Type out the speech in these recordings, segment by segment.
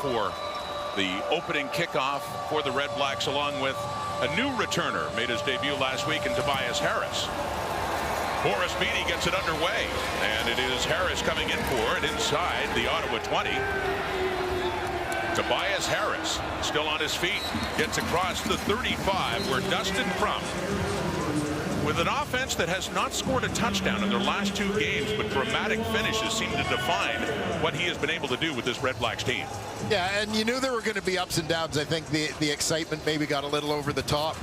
for the opening kickoff for the Red Blacks, along with a new returner, made his debut last week in Tobias Harris. Boris Beattie gets it underway, and it is Harris coming in for it inside the Ottawa 20. Tobias Harris still on his feet, gets across the 35 where Dustin Crump, with an offense that has not scored a touchdown in their last 2 games, but dramatic finishes seem to define what he has been able to do with this Red Blacks team. Yeah, and you knew there were going to be ups and downs. I think the excitement maybe got a little over the top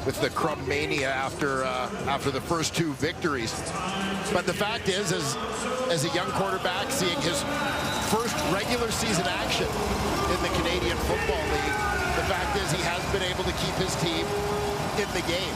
with the Crump mania after the first 2 victories. But the fact is, as a young quarterback, seeing his first regular season action in the Canadian Football League, the fact is he has been able to keep his team in the game.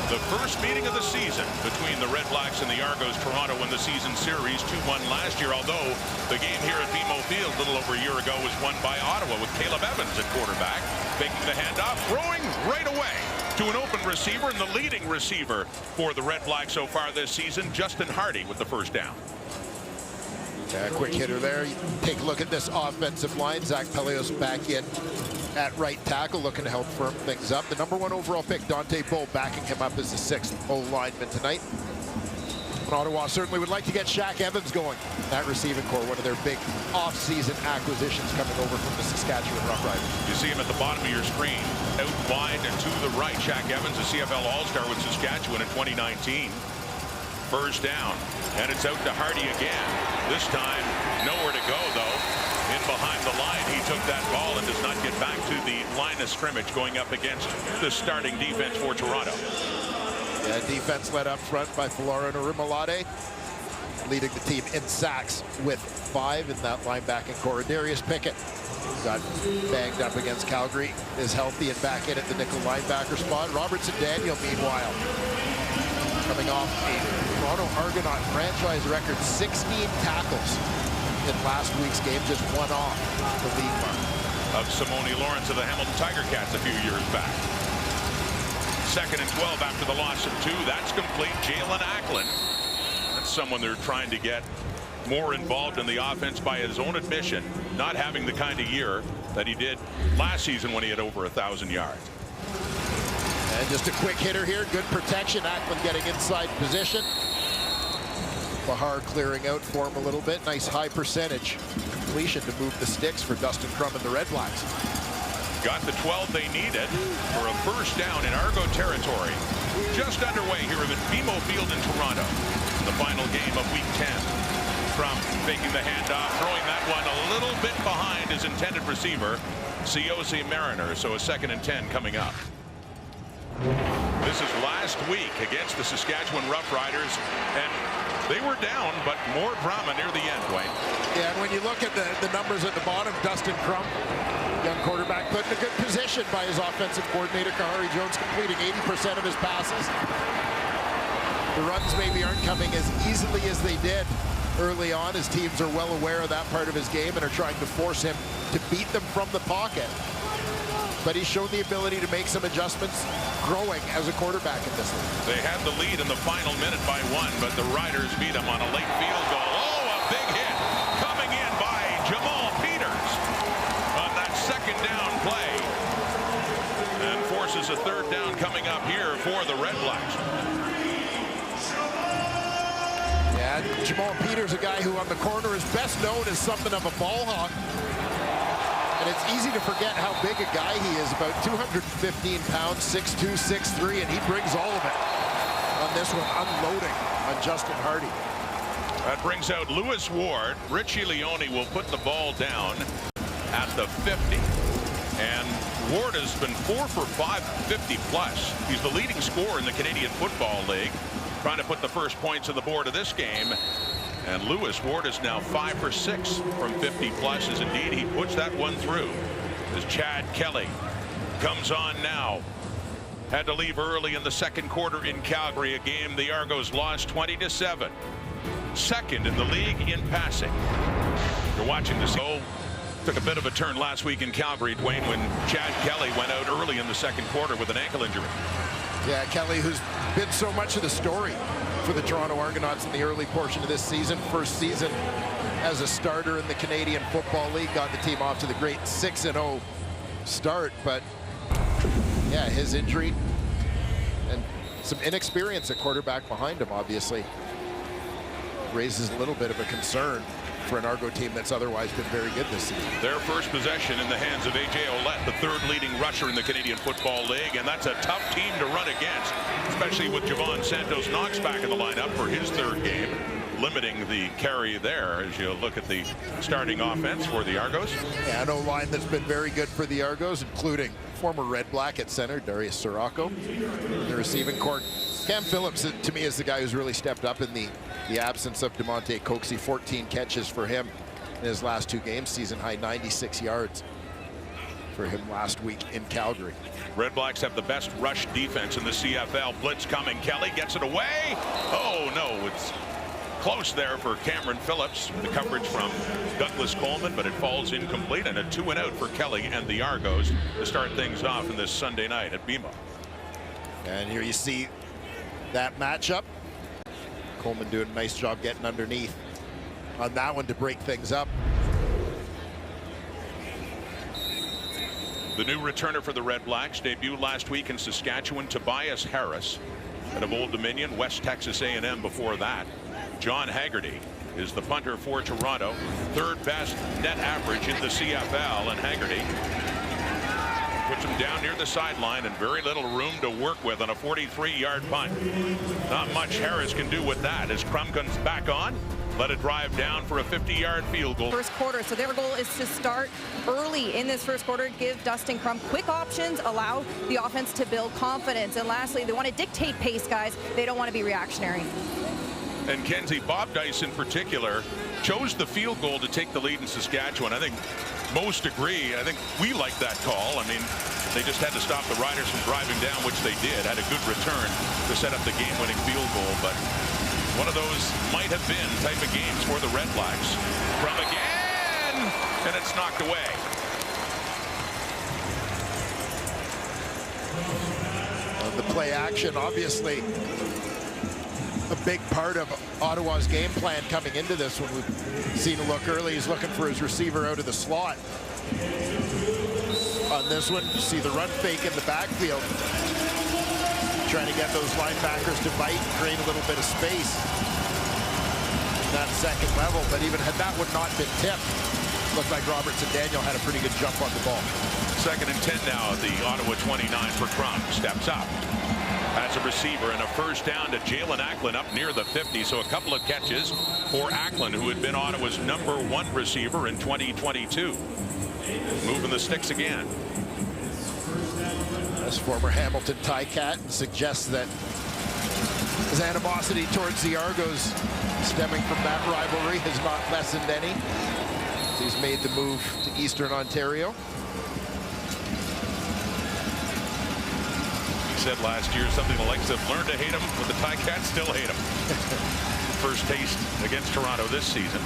The first meeting of the season between the Red Blacks and the Argos. Toronto won the season series 2-1 last year, although the game here at BMO Field a little over a year ago was won by Ottawa with Caleb Evans at quarterback, making the handoff, throwing right away to an open receiver, and the leading receiver for the Red Blacks so far this season, Justin Hardy, with the first down. Yeah, quick hitter there. Take a look at this offensive line. Zach Pelios back in at right tackle, looking to help firm things up. The #1 overall pick, Dante Bull, backing him up as the 6th O-lineman tonight. And Ottawa certainly would like to get Shaq Evans going. That receiving core, one of their big off-season acquisitions coming over from the Saskatchewan Roughriders. You see him at the bottom of your screen, out wide and to the right. Shaq Evans, a CFL All-Star with Saskatchewan in 2019. First down, and it's out to Hardy again. This time, nowhere to go, though. In behind the line, he took that ball and does not get back to the line of scrimmage, going up against the starting defense for Toronto. Yeah, defense led up front by Falarin Orimolade, leading the team in sacks with 5 in that linebacking core. Darius Pickett got banged up against Calgary, is healthy and back in at the nickel linebacker spot. Robertson Daniel, meanwhile, coming off a Toronto Argonaut franchise record 16 tackles in last week's game, just 1 off the league mark. Of Simone Lawrence of the Hamilton Tiger Cats a few years back. 2nd and 12 after the loss of 2. That's complete. Jalen Acklin. That's someone they're trying to get more involved in the offense, by his own admission, not having the kind of year that he did last season when he had over 1,000 yards. And just a quick hitter here. Good protection. Acklin getting inside position. Bahar clearing out for him a little bit. Nice high percentage completion to move the sticks for Dustin Crump and the Red Blacks. Got the 12 they needed for a first down in Argo territory. Just underway here at BMO Field in Toronto. The final game of Week 10. Crump making the handoff, throwing that one a little bit behind his intended receiver, Siose Mariner. So a 2nd and 10 coming up. This is last week against the Saskatchewan Roughriders, and they were down, but more drama near the end, Dwayne. Yeah, and when you look at the numbers at the bottom, Dustin Crump, young quarterback, put in a good position by his offensive coordinator, Kahari Jones, completing 80% of his passes. The runs maybe aren't coming as easily as they did early on, as teams are well aware of that part of his game and are trying to force him to beat them from the pocket. But he's shown the ability to make some adjustments, growing as a quarterback in this league. They had the lead in the final minute by 1, but the Riders beat them on a late field goal. Oh, a big hit coming in by Jamal Peters on that 2nd down play, and forces a 3rd down coming up here for the Red Blacks. Yeah, Jamal Peters, a guy who on the corner is best known as something of a ball hawk. And it's easy to forget how big a guy he is, about 215 pounds, 6'2", 6'3", and he brings all of it on this one, unloading on Justin Hardy. That brings out Lewis Ward. Richie Leone will put the ball down at the 50. And Ward has been 4 for 5, 50 plus. He's the leading scorer in the Canadian Football League, trying to put the first points on the board of this game. And Lewis Ward is now 5 for 6 from 50 plus, as indeed he puts that one through. As Chad Kelly comes on now. Had to leave early in the 2nd quarter in Calgary, a game the Argos lost 20-7. 2nd in the league in passing. You're watching this. Took a bit of a turn last week in Calgary, Dwayne, when Chad Kelly went out early in the 2nd quarter with an ankle injury. Yeah, Kelly, who's been so much of the story for the Toronto Argonauts in the early portion of this season. First season as a starter in the Canadian Football League. Got the team off to the great 6-0 start, but yeah, his injury and some inexperience at quarterback behind him obviously raises a little bit of a concern for an Argo team that's otherwise been very good this season. Their first possession in the hands of A.J. Ouellette, the third leading rusher in the Canadian Football League, and that's a tough team to run against, especially with Javon Santos-Knox back in the lineup for his third game, limiting the carry there as you look at the starting offense for the Argos. Yeah, an O-line that's been very good for the Argos, including former Red Black at center, Darius Sirocco. The receiving corps. Cam Phillips, to me, is the guy who's really stepped up in the absence of DeMonte Coxie. 14 catches for him in his last 2 games, season high 96 yards for him last week in Calgary. Red Blacks have the best rush defense in the CFL. Blitz coming. Kelly gets it away. Oh, no, it's close there for Cameron Phillips. The coverage from Douglas Coleman, but it falls incomplete, and a 2-and-out for Kelly and the Argos to start things off in this Sunday night at BMO. And here you see that matchup. Coleman doing a nice job getting underneath on that one to break things up. The new returner for the Red Blacks debuted last week in Saskatchewan, Tobias Harris, out of Old Dominion, West Texas A&M before that. John Haggerty is the punter for Toronto, third best net average in the CFL, and Haggerty puts him down near the sideline and very little room to work with on a 43-yard punt. Not much Harris can do with that as Crum comes back on. Let it drive down for a 50-yard field goal. First quarter, so their goal is to start early in this first quarter, give Dustin Crum quick options, allow the offense to build confidence. And lastly, they want to dictate pace, guys. They don't want to be reactionary. And Kenzie, Bob Dice in particular chose the field goal to take the lead in Saskatchewan. I think most agree. I think we like that call. I mean, they just had to stop the Riders from driving down, which they did. Had a good return to set up the game-winning field goal, but one of those might have been type of games for the Red Blacks. From again, and it's knocked away. The play action, obviously a big part of Ottawa's game plan coming into this one. We've seen a look early. He's looking for his receiver out of the slot. On this one, you see the run fake in the backfield. Trying to get those linebackers to bite and create a little bit of space. That second level, but even had that would not been tipped, looked like Robertson Daniel had a pretty good jump on the ball. 2nd and 10 now at the Ottawa 29 for Crum. Steps up as a receiver, and a first down to Jalen Acklin up near the 50. So a couple of catches for Acklin, who had been Ottawa's #1 receiver in 2022. Moving the sticks again. As former Hamilton Ticat suggests that his animosity towards the Argos stemming from that rivalry has not lessened any. He's made the move to Eastern Ontario. Said last year something the likes of learned to hate him, but the Ticats still hate him. First taste against Toronto this season.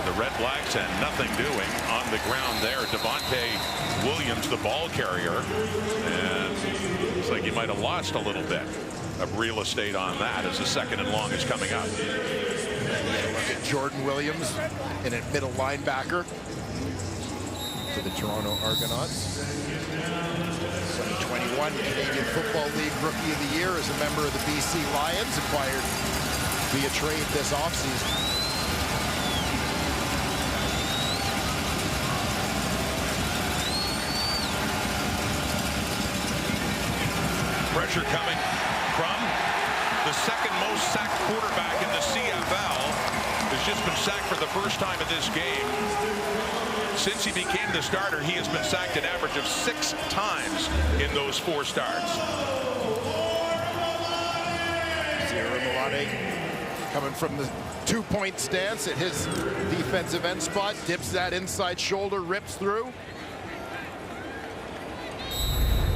The Red Blacks and nothing doing on the ground there. Devontae Williams, the ball carrier, and it's like he might have lost a little bit of real estate on that as the 2nd and long is coming up. Look at Jordan Williams in a middle linebacker for the Toronto Argonauts. 2021 Canadian Football League Rookie of the Year as a member of the BC Lions, acquired via trade this offseason. Pressure coming from the 2nd most sacked quarterback in the CFL. Has just been sacked for the first time in this game. Since he became the starter, he has been sacked an average of 6 times in those 4 starts. Mulade coming from the 2-point stance at his defensive end spot, dips that inside shoulder, rips through.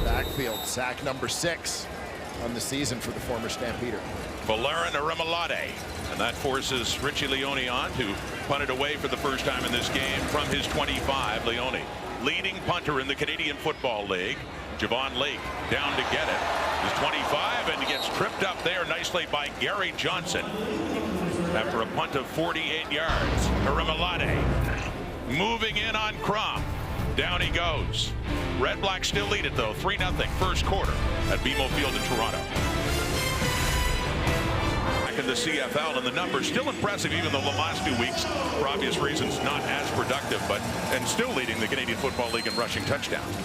Backfield, sack number 6 on the season for the former Stampeder. Valerian Arimolade, and that forces Richie Leone on to punt it away for the first time in this game from his 25. Leone, leading punter in the Canadian Football League, Javon Lake down to get it. He's 25 and he gets tripped up there nicely by Gary Johnson after a punt of 48 yards. Rimolade moving in on Crum. Down he goes. Red Blacks still lead it though, 3-0 first quarter at BMO Field in Toronto. Back in the CFL, and the numbers still impressive, even though the last 2 weeks, for obvious reasons, not as productive, and still leading the Canadian Football League in rushing touchdowns.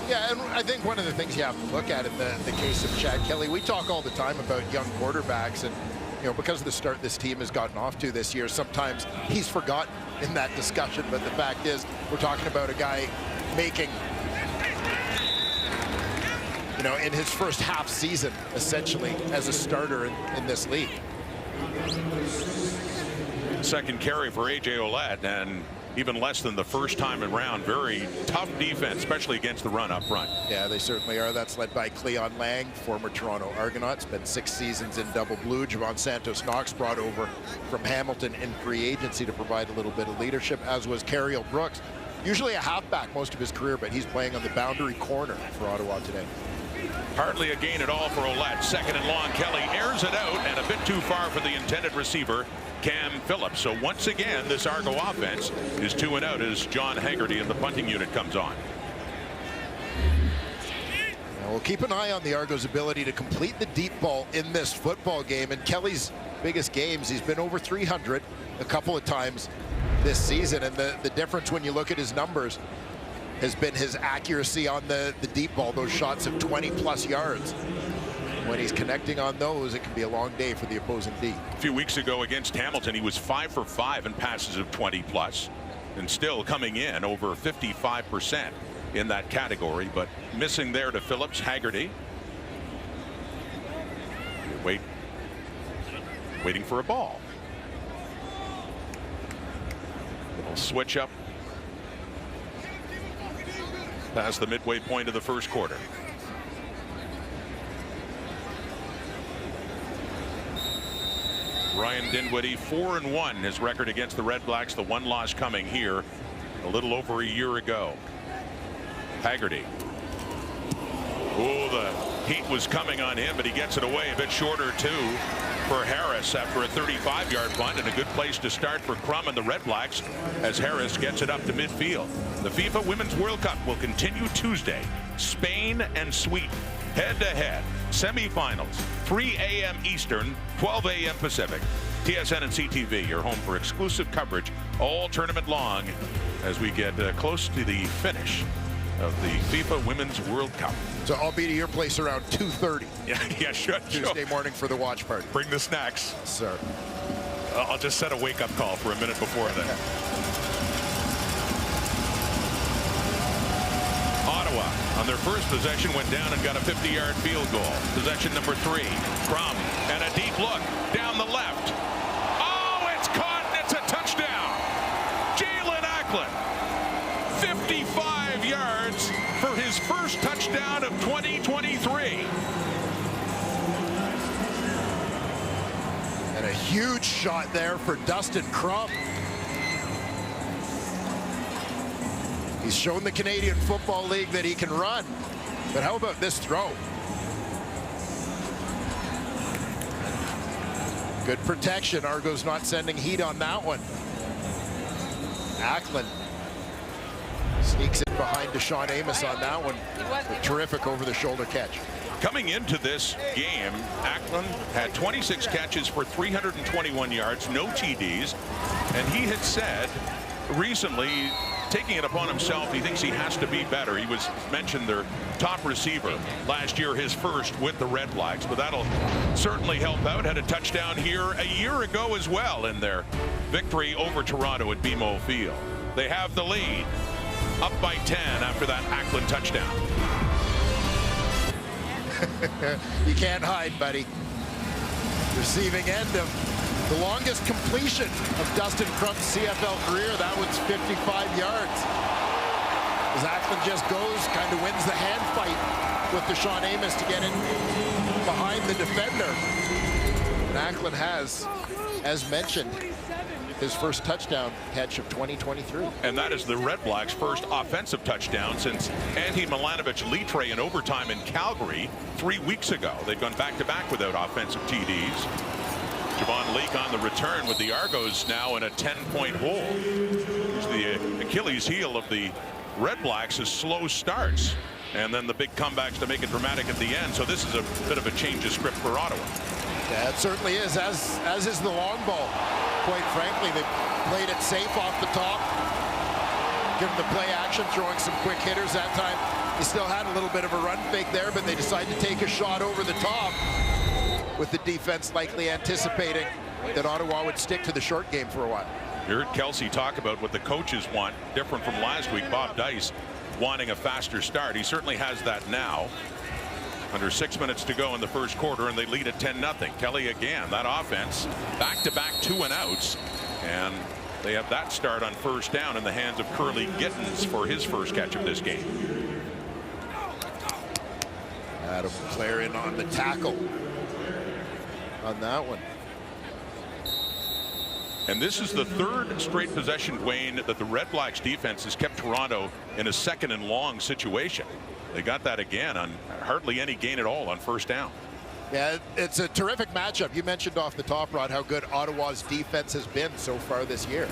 Yeah, and I think one of the things you have to look at in the case of Chad Kelly, we talk all the time about young quarterbacks, and because of the start this team has gotten off to this year, sometimes he's forgotten in that discussion. But the fact is, we're talking about a guy making, in his first half season, essentially, as a starter in this league. Second carry for A.J. Ouellette, and even less than the first time around. Very tough defense, especially against the run up front. Yeah, they certainly are. That's led by Cleon Lang, former Toronto Argonauts, spent 6 seasons in double blue. Javon Santos Knox brought over from Hamilton in free agency to provide a little bit of leadership, as was Cariel Brooks. Usually a halfback most of his career, but he's playing on the boundary corner for Ottawa today. Hardly a gain at all for Ouellette. Second and long. Kelly airs it out and a bit too far for the intended receiver, Cam Phillips. So once again, this Argo offense is 2 and out as John Haggerty and the punting unit comes on. Now we'll keep an eye on the Argos' ability to complete the deep ball in this football game. In Kelly's biggest games, he's been over 300 a couple of times this season, and the difference when you look at his numbers has been his accuracy on the deep ball, those shots of 20+ yards. When he's connecting on those, it can be a long day for the opposing D. A few weeks ago against Hamilton, he was 5 for 5 in passes of 20+, and still coming in over 55% in that category, but missing there to Phillips. Haggerty waiting for a ball. Little switch up past the midway point of the first quarter. Ryan Dinwiddie 4-1 his record against the Red Blacks. The one loss coming here a little over a year ago. Haggerty. Oh, the heat was coming on him, but he gets it away a bit shorter too for Harris after a 35-yard punt, and a good place to start for Crum and the Red Blacks as Harris gets it up to midfield. The FIFA Women's World Cup will continue Tuesday. Spain and Sweden head-to-head. Semifinals, 3 a.m. Eastern, 12 a.m. Pacific. TSN and CTV, your home for exclusive coverage all tournament long as we get close to the finish of the FIFA Women's World Cup. So I'll be to your place around 2:30. Yeah, sure. Tuesday morning for the watch party. Bring the snacks. Sir. I'll just set a wake-up call for a minute before then. Ottawa, on their first possession, went down and got a 50-yard field goal. Possession number 3. Crum, and a deep look down the left. Oh, it's caught, and it's a touchdown. Jalen Acklin, 55 yards for his first touchdown of 2023. And a huge shot there for Dustin Crum. He's shown the Canadian Football League that he can run. But how about this throw? Good protection. Argo's not sending heat on that one. Acklin sneaks it behind Deshaun Amos on that one. A terrific over-the-shoulder catch. Coming into this game, Acklin had 26 catches for 321 yards, no TDs, and he had said recently, taking it upon himself, he thinks he has to be better. He was mentioned their top receiver last year, his first with the Red Blacks, but that'll certainly help out. Had a touchdown here a year ago as well in their victory over Toronto at BMO Field. They have the lead, up by 10 after that Acklin touchdown. You can't hide, buddy. Receiving end of the longest completion of Dustin Crum's CFL career. That one's 55 yards. As Acklin just goes, kind of wins the hand fight with Deshaun Amos to get in behind the defender. And Acklin has, as mentioned, his first touchdown catch of 2023. And that is the Red Blacks' first offensive touchdown since Antti Milanovic-Litre in overtime in Calgary 3 weeks ago. They've gone back-to-back without offensive TDs. Javon Leake on the return with the Argos now in a 10-point hole. Here's the Achilles heel of the Red Blacks is slow starts, and then the big comebacks to make it dramatic at the end. So this is a bit of a change of script for Ottawa. Yeah, it certainly is, as is the long ball. Quite frankly, they played it safe off the top. Give them the play action, throwing some quick hitters that time. They still had a little bit of a run fake there, but they decided to take a shot over the top, with the defense likely anticipating that Ottawa would stick to the short game for a while. You heard Kelsey talk about what the coaches want, different from last week. Bob Dice wanting a faster start. He certainly has that now. Under 6 minutes to go in the first quarter, and they lead at 10-0. Kelly again, that offense, back-to-back 2-and-outs, and they have that start on first down in the hands of Curly Gittins for his first catch of this game. Adam Claren on the tackle on that one. And this is the third straight possession, Dwayne, that the Red Blacks defense has kept Toronto in a second and long situation. They got that again on hardly any gain at all on first down. Yeah, it's a terrific matchup. You mentioned off the top, Rod, how good Ottawa's defense has been so far this year.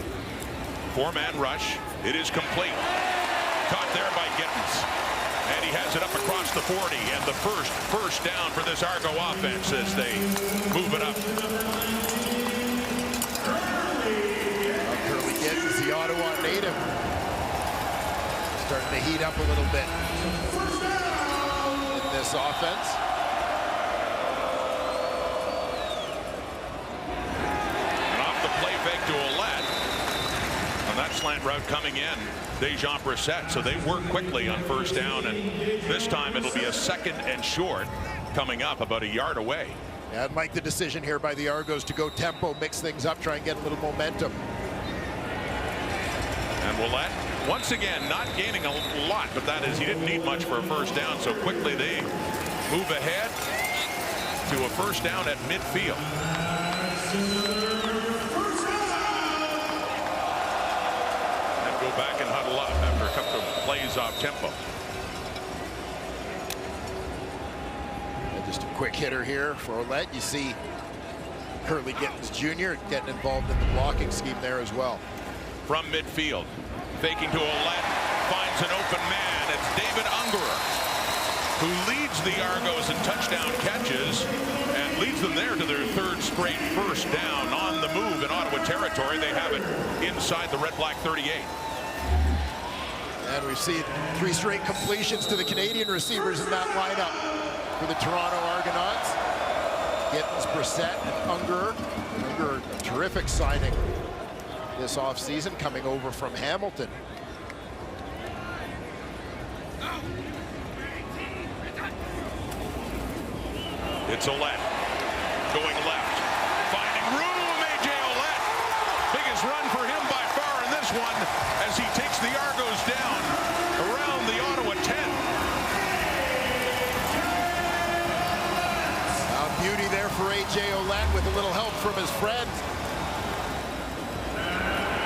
Four-man rush. It is complete. Caught there by Gittins. And he has it up across the 40, and the first down for this Argo offense as they move it up. Curly Gittins, the Ottawa native, starting to heat up a little bit in this offense. And off the play fake to Ouellette. On that slant route coming in, Dejan Brissett. So they work quickly on first down, and this time it'll be a second and short coming up about a yard away. Yeah, I'd like the decision here by the Argos to go tempo, mix things up, try and get a little momentum. And Ouellette, once again, not gaining a lot, but that is, he didn't need much for a first down, so quickly they move ahead to a first down at midfield. And go back and huddle up after a couple of plays off tempo. And just a quick hitter here for Ouellette. You see Curly Gittins Jr. getting involved in the blocking scheme there as well. From midfield, faking to Ouellette, finds an open man. It's David Ungerer, who leads the Argos in touchdown catches and leads them there to their third straight first down on the move in Ottawa territory. They have it inside the Red Black 38. And we've seen 3 straight completions to the Canadian receivers in that lineup for the Toronto Argonauts. Gittins, Brissett, and Ungerer. Ungerer, a terrific signing this offseason, coming over from Hamilton. It's Ouellette going left, finding room. A.J. Ouellette, biggest run for him by far in this one as he takes the Argos down around the Ottawa 10. Beauty there for A.J. Ouellette with a little help from his friend.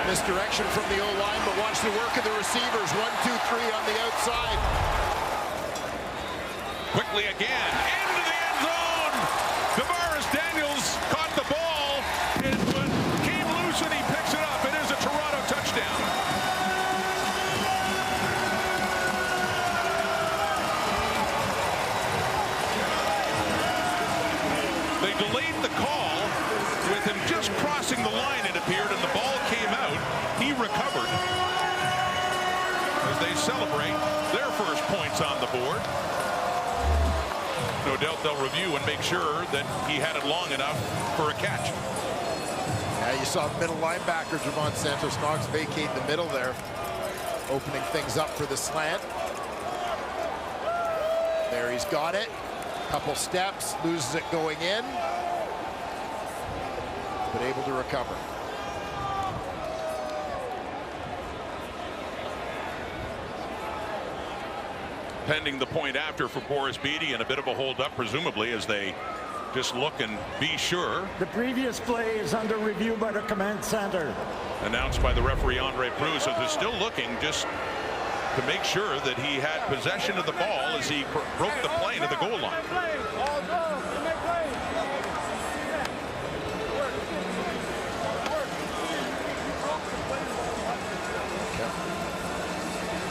Misdirection from the O-line, but watch the work of the receivers. 1, 2, 3 on the outside. Quickly again, into the end zone. Tavares Daniels caught the ball. It came loose and he picks it up. It is a Toronto touchdown. They delayed the call with him just crossing the line, it appeared, and the ball came out. He recovered as they celebrate their first points on the board. No doubt they'll review and make sure that he had it long enough for a catch. Yeah, you saw middle linebacker Javon Santos-Knox vacate the middle there, opening things up for the slant. There he's got it. Couple steps, loses it going in, but able to recover. Pending the point after for Boris Beatty, and a bit of a hold up presumably as they just look and be sure. The previous play is under review by the command center. Announced by the referee Andre Pruz, so they're still looking just to make sure that he had possession of the ball as he broke the plane to the goal line.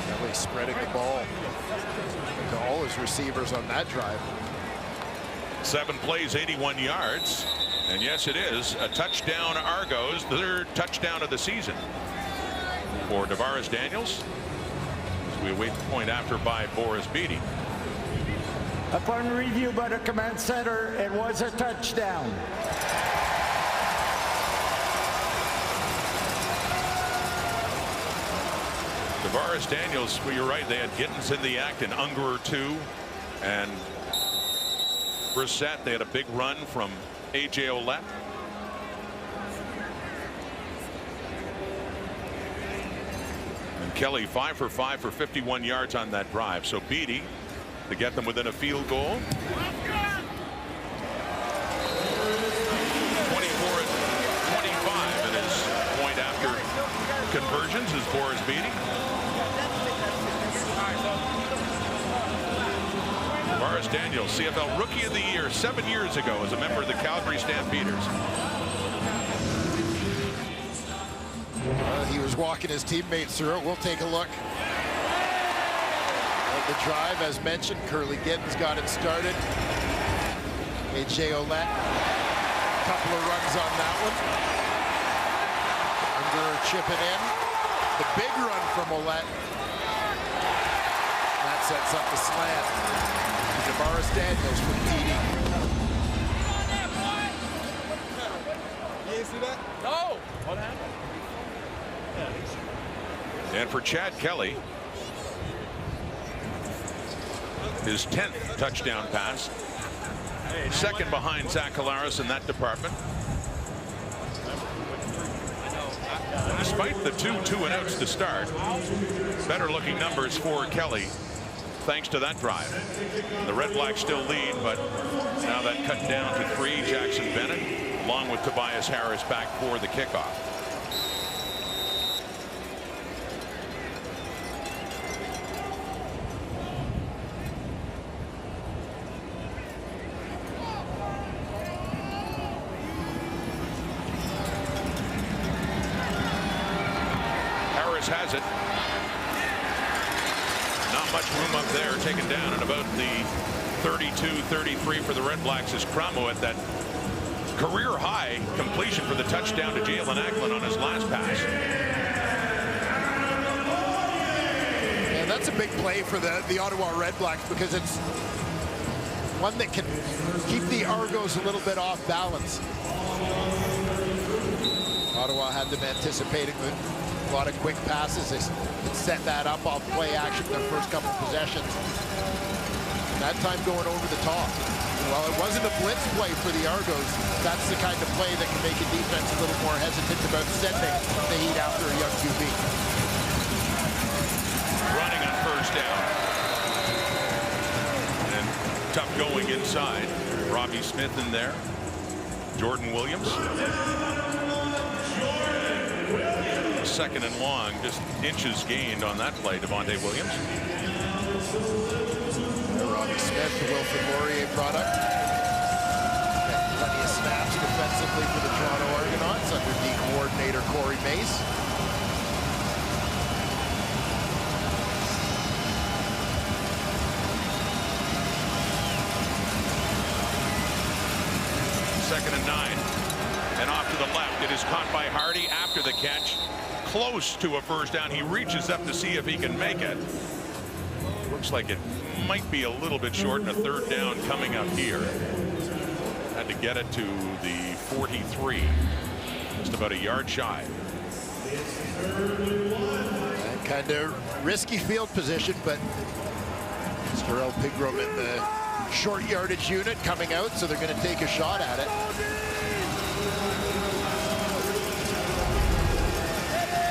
Kelly spreading the ball to all his receivers on that drive. 7 plays, 81 yards. And yes, it is a touchdown. Argos, their touchdown of the season for Tavares Daniels. As we await the point after by Boris Beatty. Upon review by the command center, it was a touchdown. Tavares Daniels, well, you're right, they had Gittins in the act and Unger too. And Brissett, they had a big run from A.J. Ouellette. And Kelly 5 for 5 for 51 yards on that drive. So Beatty to get them within a field goal. 24-25 and his point after conversions is Boris Beatty. Tavares Daniels, CFL Rookie of the Year 7 years ago as a member of the Calgary Stampeders. He was walking his teammates through it. We'll take a look at the drive. As mentioned, Curly Gittins got it started. A.J. Ouellette, a couple of runs on that one. Unger chipping in. The big run from Ouellette. That sets up the slant. Tavares Daniels from TD. You see that? No! What happened? And for Chad Kelly, his 10th touchdown pass. Second behind Zach Collaros in that department. Despite the two and outs to start, better looking numbers for Kelly thanks to that drive. The Red Blacks still lead, but now that cut down to 3. Jackson Bennett along with Tobias Harris back for the kickoff. Harris has it. Not much room up there, taken down at about the 32-33 for the Red Blacks as Cramo at that career high completion for the touchdown to Jalen Acklin on his last pass. And that's a big play for the Ottawa Red Blacks because it's one that can keep the Argos a little bit off balance. Ottawa had them anticipating a lot of quick passes. They set that up off play action their first couple possessions. That time going over the top. Well, it wasn't a blitz play for the Argos. That's the kind of play that can make a defense a little more hesitant about sending the heat after a young QB. Running on first down. And tough going inside. Robbie Smith in there. Jordan Williams. Second and long, just inches gained on that play, Devontae Williams. Robbie Smith, the Wilfrid Laurier product. Got plenty of snaps defensively for the Toronto Argonauts under D coordinator Corey Mace. Second and 9. And off to the left. It is caught by Hardy after the catch. Close to a first down. He reaches up to see if he can make it. Looks like it might be a little bit short, and a third down coming up here. Had to get it to the 43. Just about a yard shy. And kind of risky field position, but Sterrell Pigram in the short yardage unit coming out, so they're going to take a shot at it.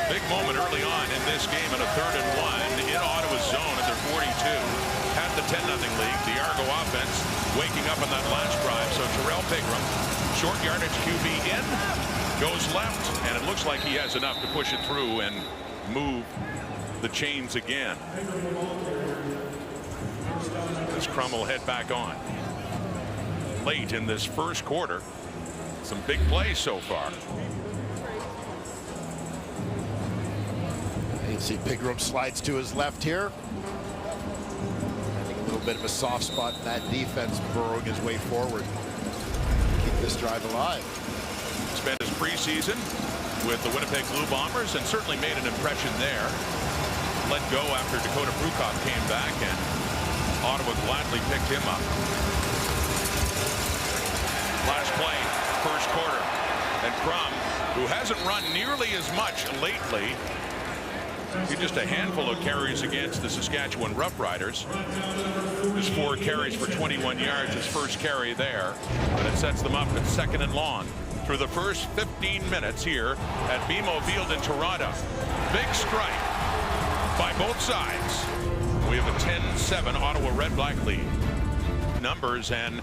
Big moment early on in this game at a 3rd and 1 in Ottawa's zone at their 42. At the 10-0 lead, the Argo offense waking up on that last drive. So Terrell Pigram, short yardage QB in, goes left, and it looks like he has enough to push it through and move the chains again. As Crum will head back on. Late in this first quarter, some big plays so far. You see Pigram slides to his left here. A little bit of a soft spot in that defense, burrowing his way forward. Keep this drive alive. Spent his preseason with the Winnipeg Blue Bombers and certainly made an impression there. Let go after Dakota Prukop came back, and Ottawa gladly picked him up. Last play, first quarter, and Crum, who hasn't run nearly as much lately, just a handful of carries against the Saskatchewan Roughriders. Just 4 carries for 21 yards, his first carry there, but it sets them up at 2nd and long through the first 15 minutes here at BMO Field in Toronto. Big strike by both sides. We have a 10-7 Ottawa Red Black lead. Numbers and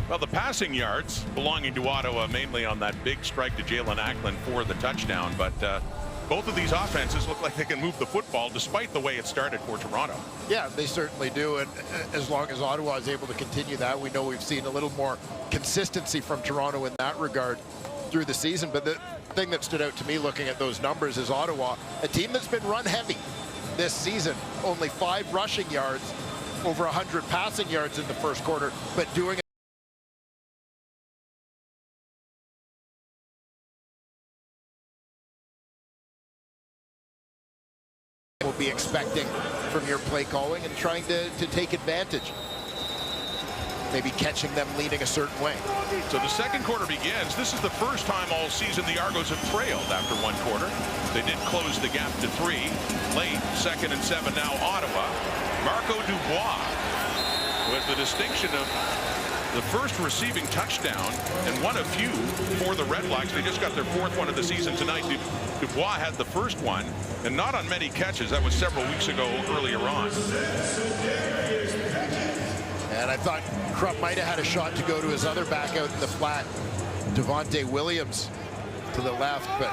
well, the passing yards belonging to Ottawa mainly on that big strike to Jalen Ackland for the touchdown, but both of these offenses look like they can move the football despite the way it started for Toronto. Yeah, they certainly do, and as long as Ottawa is able to continue that, we know we've seen a little more consistency from Toronto in that regard through the season. But the thing that stood out to me looking at those numbers is Ottawa, a team that's been run heavy this season, only 5 rushing yards, over 100 passing yards in the first quarter, but doing it will be expecting from your play calling and trying to take advantage. Maybe catching them leaning a certain way. So the second quarter begins. This is the first time all season the Argos have trailed after 1 quarter. They did close the gap to 3. Late, 2nd and 7 now Ottawa. Marco Dubois with the distinction of the first receiving touchdown and one of few for the Red Blacks. They just got their 4th one of the season tonight. Dubois had the first one, and not on many catches. That was several weeks ago earlier on. And I thought Crum might have had a shot to go to his other back out in the flat, Devontae Williams to the left, but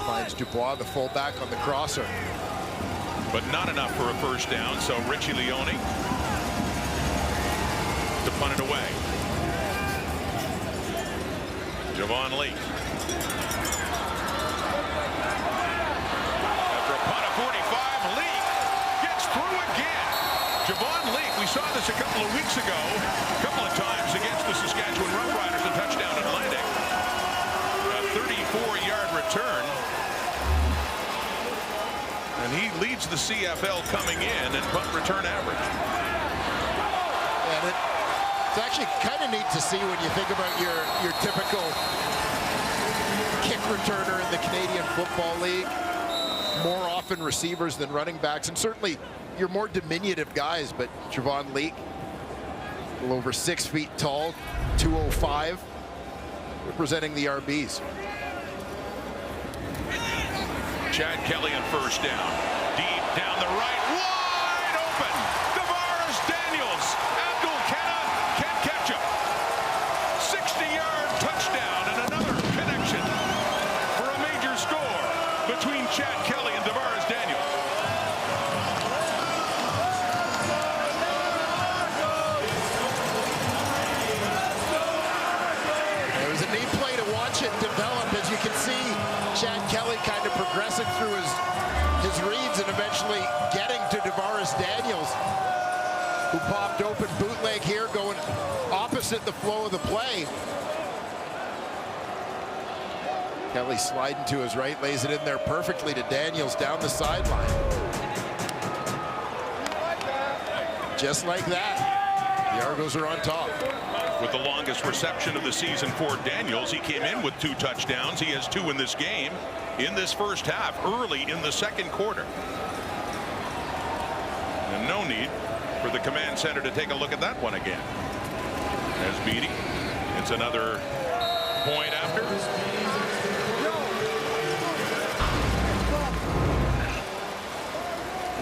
finds Dubois, the fullback, on the crosser. But not enough for a first down, so Richie Leone to punt it away. Javon Lee. After a punt of 45, Lee gets through again. Javon Lee, we saw this a couple of weeks ago, a couple of times against the Saskatchewan Roughriders, a touchdown Atlantic. A 34-yard return. And he leads the CFL coming in and punt return average. And it's actually kind of neat to see when you think about your typical kick returner in the Canadian Football League. More often receivers than running backs, and certainly your more diminutive guys, but Javon Leake, a little over 6 feet tall, 205, representing the RBs. Chad Kelly on first down. Deep down the right, wide open. Tavares Daniels. Abdul Kenna can't catch him. 60-yard touchdown and another connection for a major score between Chad Kelly and Tavares Daniels. It was a neat play to watch it develop. As you can see, Chad Kelly kind of progressing through his reads and eventually getting to Tavares Daniels, who popped open, bootleg here, going opposite the flow of the play. Kelly sliding to his right, lays it in there perfectly to Daniels down the sideline. Just like that, the Argos are on top. With the longest reception of the season for Daniels, he came in with 2 touchdowns. He has 2 in this game, in this first half, early in the second quarter. And no need for the command center to take a look at that one again. As Beatty, it's another point after.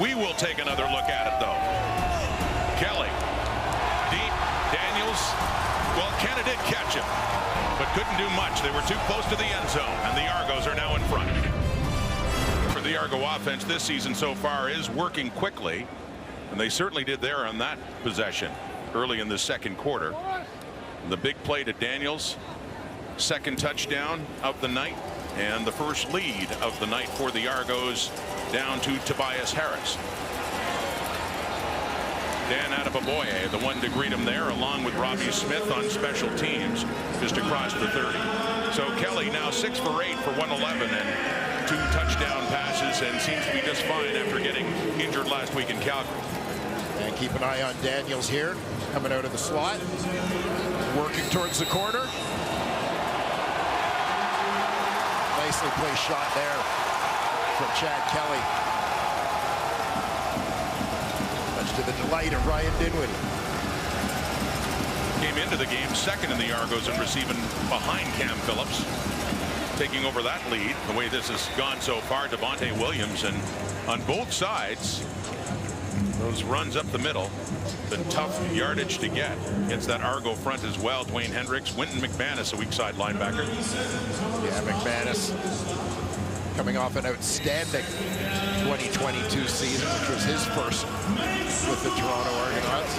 We will take another look at it, though. Kelly. Deep. Daniels. Well, Canada did catch him, but couldn't do much. They were too close to the end zone, and the Argos are now in front. For the Argo offense this season so far is working quickly, and they certainly did there on that possession early in the second quarter. The big play to Daniels, second touchdown of the night, and the first lead of the night for the Argos down to Tobias Harris. Dan Adebaboye, the one to greet him there, along with Robbie Smith on special teams, just across the 30. So Kelly now 6 for 8 for 111 and 2 touchdown passes, and seems to be just fine after getting injured last week in Calgary. And keep an eye on Daniels here, coming out of the slot, working towards the corner. Nicely placed shot there from Chad Kelly. Much to the delight of Ryan Dinwiddie. Came into the game second in the Argos in receiving behind Cam Phillips. Taking over that lead, the way this has gone so far, Devontae Williams, and on both sides, those runs up the middle, been tough yardage to get against that Argo front as well. Dwayne Hendricks, Winton McManus, a weak side linebacker. Yeah, McManus coming off an outstanding 2022 season, which was his first with the Toronto Argonauts.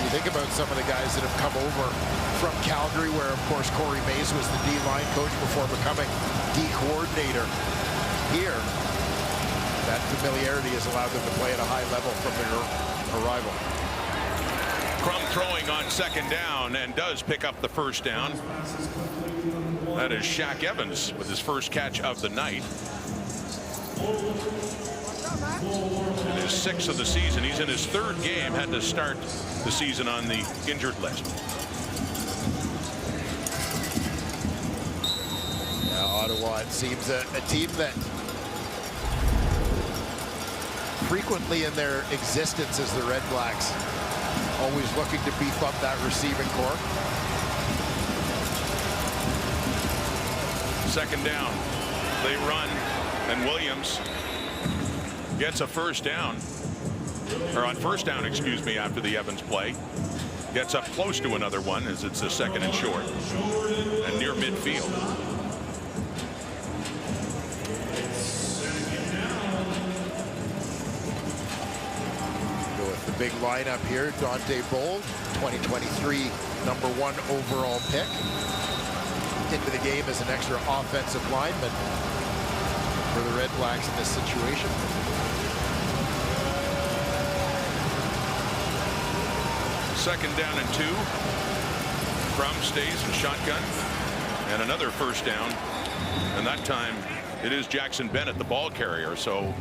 You think about some of the guys that have come over from Calgary, where of course Corey Mays was the D-line coach before becoming D coordinator here. That familiarity has allowed them to play at a high level from their arrival. Crum throwing on second down and does pick up the first down. That is Shaq Evans with his first catch of the night. In his 6th of the season. He's in his 3rd game, had to start the season on the injured list. Yeah, Ottawa, it seems a team that frequently in their existence as the Red Blacks, always looking to beef up that receiving corps. Second down. They run, and Williams gets a first down. Or on first down, excuse me, after the Evans play. Gets up close to another one as it's a second and short. And near midfield. With the big lineup here, Dante Bold, 2023 #1 overall pick. Into the game as an extra offensive lineman for the Red Blacks in this situation. Second down and 2. Crum stays in shotgun, and another first down, and that time it is Jackson Bennett, the ball carrier. So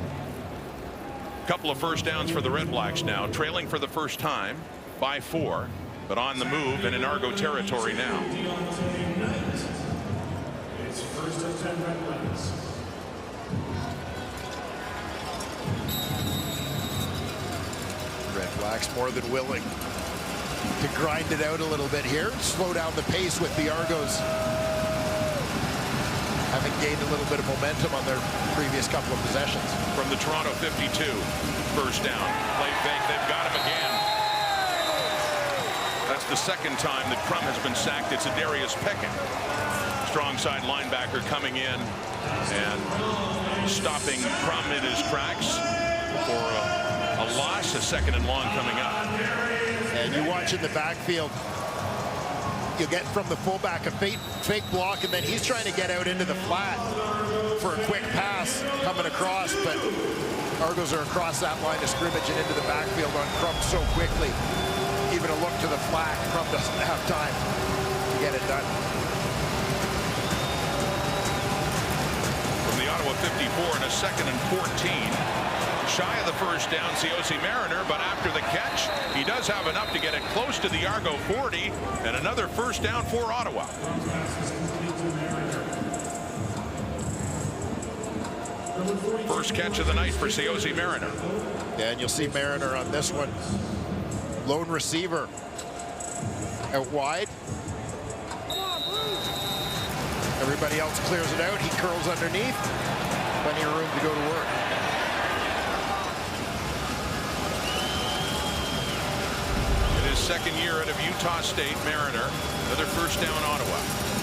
a couple of first downs for the Red Blacks now, trailing for the first time by 4, but on the move and in Argo territory now. Red Blacks more than willing to grind it out a little bit here, slow down the pace with the Argos having gained a little bit of momentum on their previous couple of possessions. From the Toronto 52, first down. Play fake, they've got him again. That's the second time that Crum has been sacked. It's Adarius Pickett. Strong side linebacker coming in and stopping Crum in his tracks for a loss. A second and long coming up. And you watch in the backfield, you get from the fullback a fake block, and then he's trying to get out into the flat for a quick pass coming across, but Argos are across that line of scrimmage and into the backfield on Crum so quickly. Even a look to the flat, Crum doesn't have time to get it done. From the Ottawa 54 and a second and 14. Shy of the first down, Ciosi Mariner, but after the catch, he does have enough to get it close to the Argo 40, and another first down for Ottawa. First catch of the night for Ciosi Mariner. Yeah, and you'll see Mariner on this one. Lone receiver out wide. Everybody else clears it out. He curls underneath. Plenty of room to go to work. second year out of Utah State, Mariner. Another first down, Ottawa.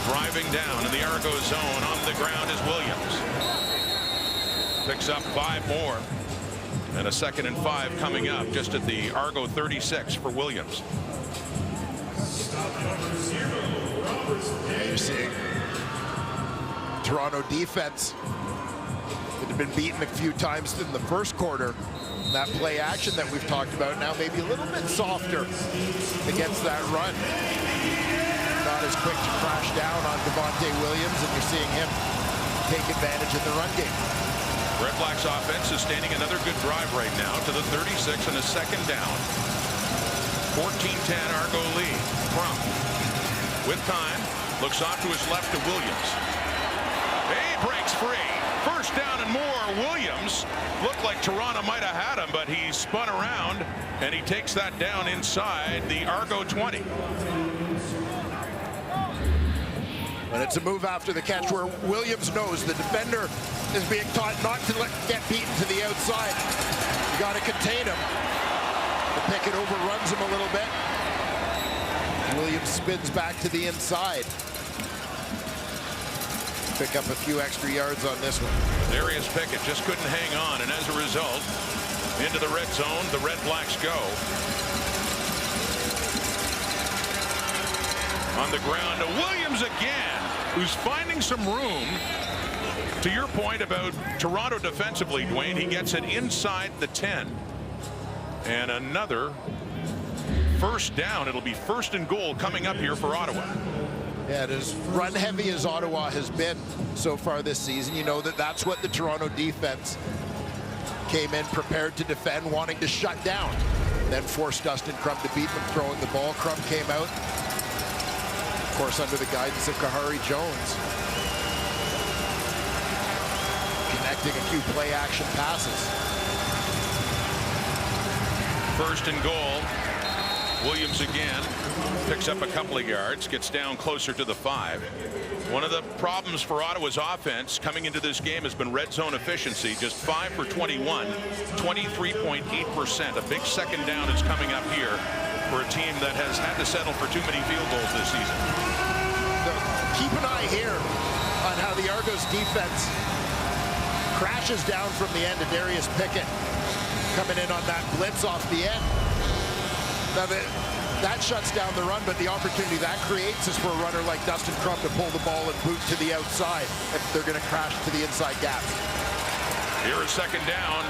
Driving down in the Argo zone. On the ground is Williams. Picks up 5 more. And a 2nd and 5 coming up just at the Argo 36 for Williams. You're seeing Toronto defense that had been beaten a few times in the first quarter. That play action that we've talked about now maybe a little bit softer against that run. Not as quick to crash down on Devontae Williams, and you're seeing him take advantage in the run game. REDBLACKS offense sustaining another good drive right now to the 36 and a 2nd down. 14-10 Argo lead. Crump with time looks off to his left to Williams. He breaks free. First down and more. Williams looked like Toronto might have had him, but he spun around and he takes that down inside the Argo 20. And it's a move after the catch where Williams knows the defender is being taught not to get beaten to the outside. You got to contain him. The Pickett overruns him a little bit. Williams spins back to the inside. Pick up a few extra yards on this one. Darius Pickett just couldn't hang on, and as a result, into the red zone, the REDBLACKS go. On the ground to Williams again, who's finding some room. To your point about Toronto defensively, Dwayne, he gets it inside the 10. And another first down. It'll be 1st and goal coming up here for Ottawa. Yeah, it is run heavy as Ottawa has been so far this season. You know that's what the Toronto defense came in prepared to defend, wanting to shut down. Then forced Dustin Crump to beat them throwing the ball. Crump came out, of course, under the guidance of Kahari Jones, connecting a few play action passes. 1st and goal. Williams again picks up a couple of yards, gets down closer to the 5. One of the problems for Ottawa's offense coming into this game has been red zone efficiency. Just 5 for 21, 23.8%. A big 2nd down is coming up here for a team that has had to settle for too many field goals this season. So keep an eye here on how the Argos defense crashes down from the end of Darius Pickett coming in on that blitz off the end. Now that shuts down the run, but the opportunity that creates is for a runner like Dustin Crump to pull the ball and boot to the outside if they're going to crash to the inside gap. Here is 2nd down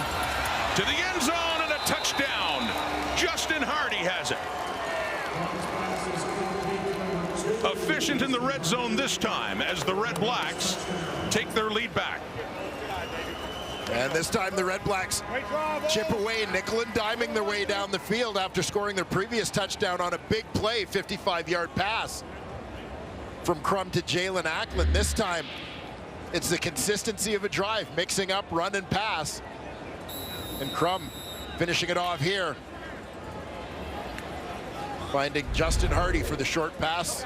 to the end zone and a touchdown. Justin Hardy has it. Efficient in the red zone this time as the REDBLACKS take their lead back. And this time the REDBLACKS chip away, nickel and diming their way down the field after scoring their previous touchdown on a big play, 55-yard pass from Crump to Jalen Ackland. This time it's the consistency of a drive, mixing up run and pass. And Crump finishing it off here, finding Justin Hardy for the short pass.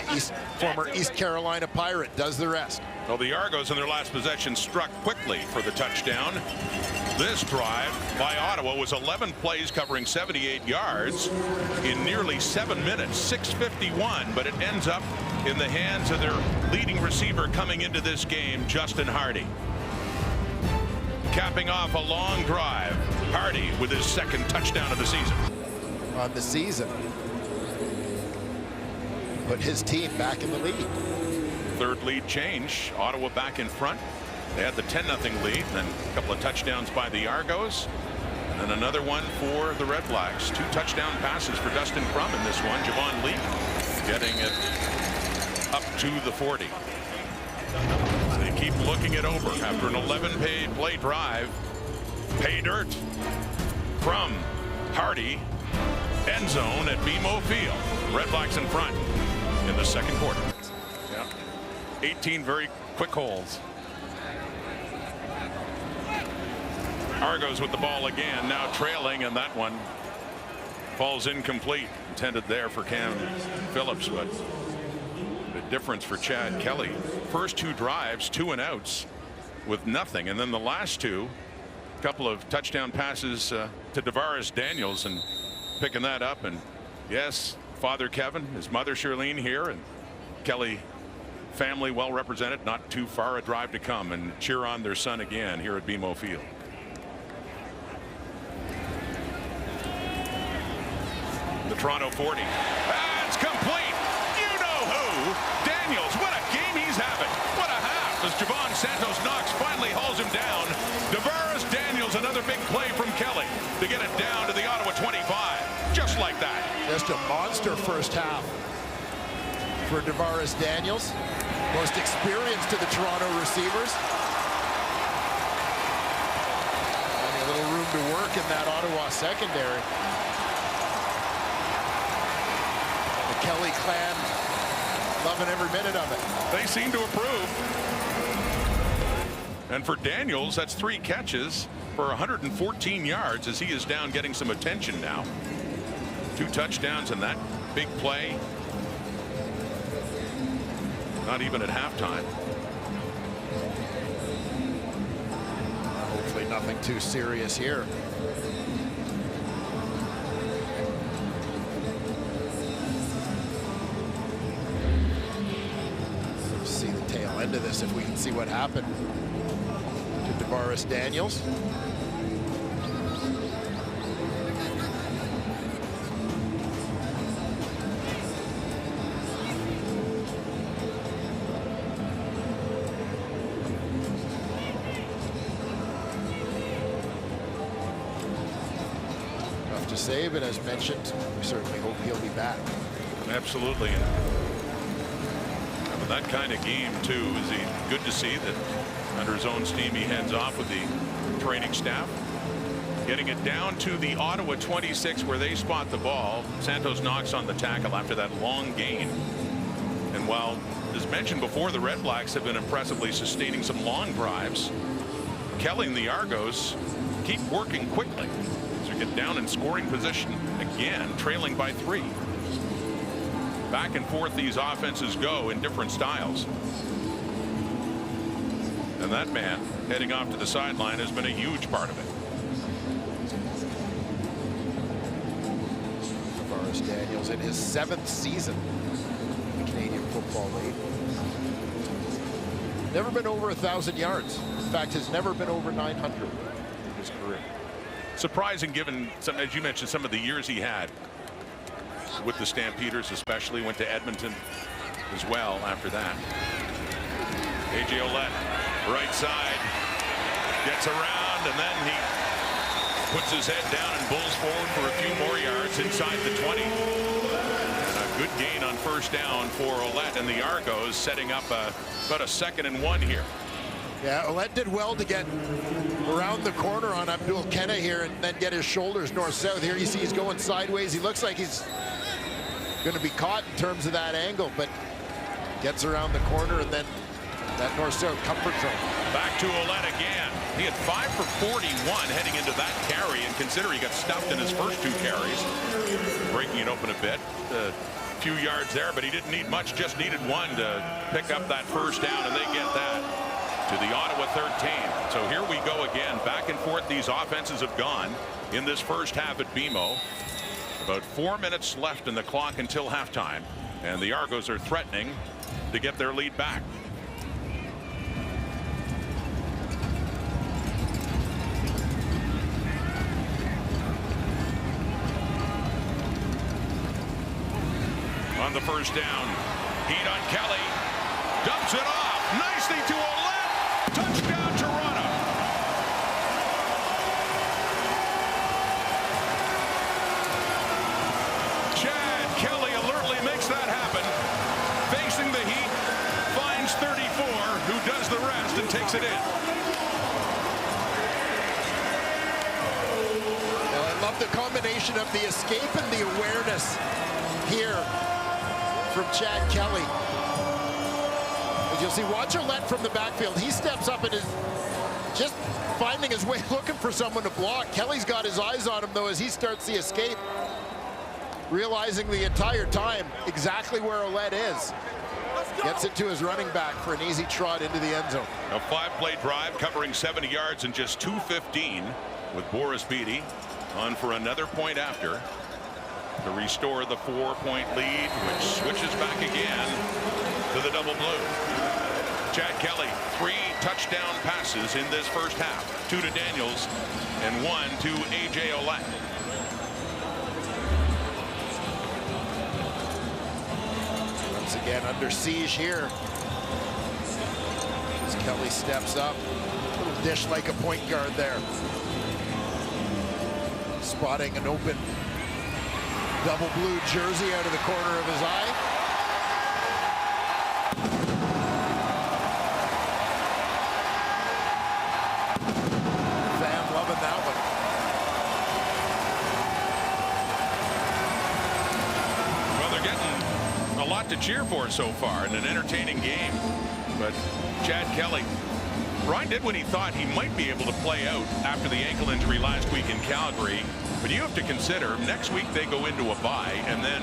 The former East Carolina Pirate does the rest. Well, the Argos in their last possession struck quickly for the touchdown. This drive by Ottawa was 11 plays covering 78 yards in nearly 7 minutes, 6:51, but it ends up in the hands of their leading receiver coming into this game, Justin Hardy. Capping off a long drive, Hardy with his 2nd touchdown of the season. On the season, put his team back in the lead. 3rd lead change. Ottawa back in front. They had the 10-0 lead, and then a couple of touchdowns by the Argos, and then another one for the REDBLACKS. 2 touchdown passes for Dustin Crump in this one. Javon Lee getting it up to the 40. They keep looking it over after an 11-play drive. Pay dirt. Crump, Hardy, end zone at BMO Field. REDBLACKS in front in the 2nd quarter. 18 very quick holes. Argos with the ball again, now trailing, and that one falls incomplete. Intended there for Cam Phillips, but the difference for Chad Kelly. First 2 drives, 2 and outs with nothing, and then the last 2, couple of touchdown passes to Devaris Daniels, and picking that up and Yes, Father Kevin, his mother Charlene here, and Kelly family well represented, not too far a drive to come, and cheer on their son again here at BMO Field. The Toronto 40. That's complete. You know who. Daniels, what a game he's having. What a half as Javon Santos-Knox finally hauls him down. Davaris Daniels, another big play from Kelly to get it down to the Ottawa 25. Just like that. Just a monster first half for Davaris Daniels. Most experienced of the Toronto receivers. Finding a little room to work in that Ottawa secondary. The Kelly clan loving every minute of it. They seem to approve. And for Daniels, that's 3 catches for 114 yards as he is down getting some attention now. 2 touchdowns in that big play. Not even at halftime. Hopefully nothing too serious here. See the tail end of this if we can see what happened to Davaris Daniels. To save, and as mentioned, we certainly hope he'll be back. Absolutely. And that kind of game too, is he good to see that under his own steam he heads off with the training staff, getting it down to the Ottawa 26 where they spot the ball. Santos-Knox on the tackle after that long gain. And while, as mentioned before, the Red Blacks have been impressively sustaining some long drives, Kelly and the Argos keep working quickly. Get down in scoring position again, trailing by 3. Back and forth these offenses go in different styles. And that man heading off to the sideline has been a huge part of it. Davaris Daniels in his 7th season in the Canadian Football League. Never been over 1,000 yards. In fact, has never been over 900 in his career. Surprising given, as you mentioned, some of the years he had with the Stampeders, especially. Went to Edmonton as well after that. A.J. Ouellette, right side, gets around, and then he puts his head down and bulls forward for a few more yards inside the 20. And a good gain on first down for Ouellette and the Argos, setting up about a 2nd and 1 here. Yeah, Ouellette did well to get around the corner on Abdul Kenna here and then get his shoulders north-south. Here you see he's going sideways. He looks like he's going to be caught in terms of that angle, but gets around the corner and then that north-south comfort zone. Back to Ouellette again. He had 5 for 41 heading into that carry, and consider he got stuffed in his first 2 carries. Breaking it open a bit. A few yards there, but he didn't need much, just needed 1 to pick up that first down, and they get that to the Ottawa 13. So here we go again. Back and forth these offenses have gone in this first half at BMO. About 4 minutes left in the clock until halftime, and the Argos are threatening to get their lead back. On the first down, heat on Kelly, dumps it off nicely to Ouellette. Touchdown Toronto. Chad Kelly alertly makes that happen. Facing the heat, finds 34, who does the rest and takes it in. Well, I love the combination of the escape and the awareness here from Chad Kelly. You'll see, watch Ouellette from the backfield. He steps up and is just finding his way, looking for someone to block. Kelly's got his eyes on him, though, as he starts the escape, realizing the entire time exactly where Ouellette is. Gets it to his running back for an easy trot into the end zone. A 5-play drive covering 70 yards in just 2:15 with Boris Beatty on for another point after. to restore the 4-point lead, which switches back again to the double blue. Chad Kelly, 3 touchdown passes in this first half. 2 to Daniels and 1 to A.J. Olette. Once again under siege here. As Kelly steps up. Little dish like a point guard there. Spotting an open double blue jersey out of the corner of his eye. Van loving that one. Well, they're getting a lot to cheer for so far in an entertaining game. But Chad Kelly, Ryan did what he thought he might be able to play out after the ankle injury last week in Calgary. But you have to consider next week they go into a bye, and then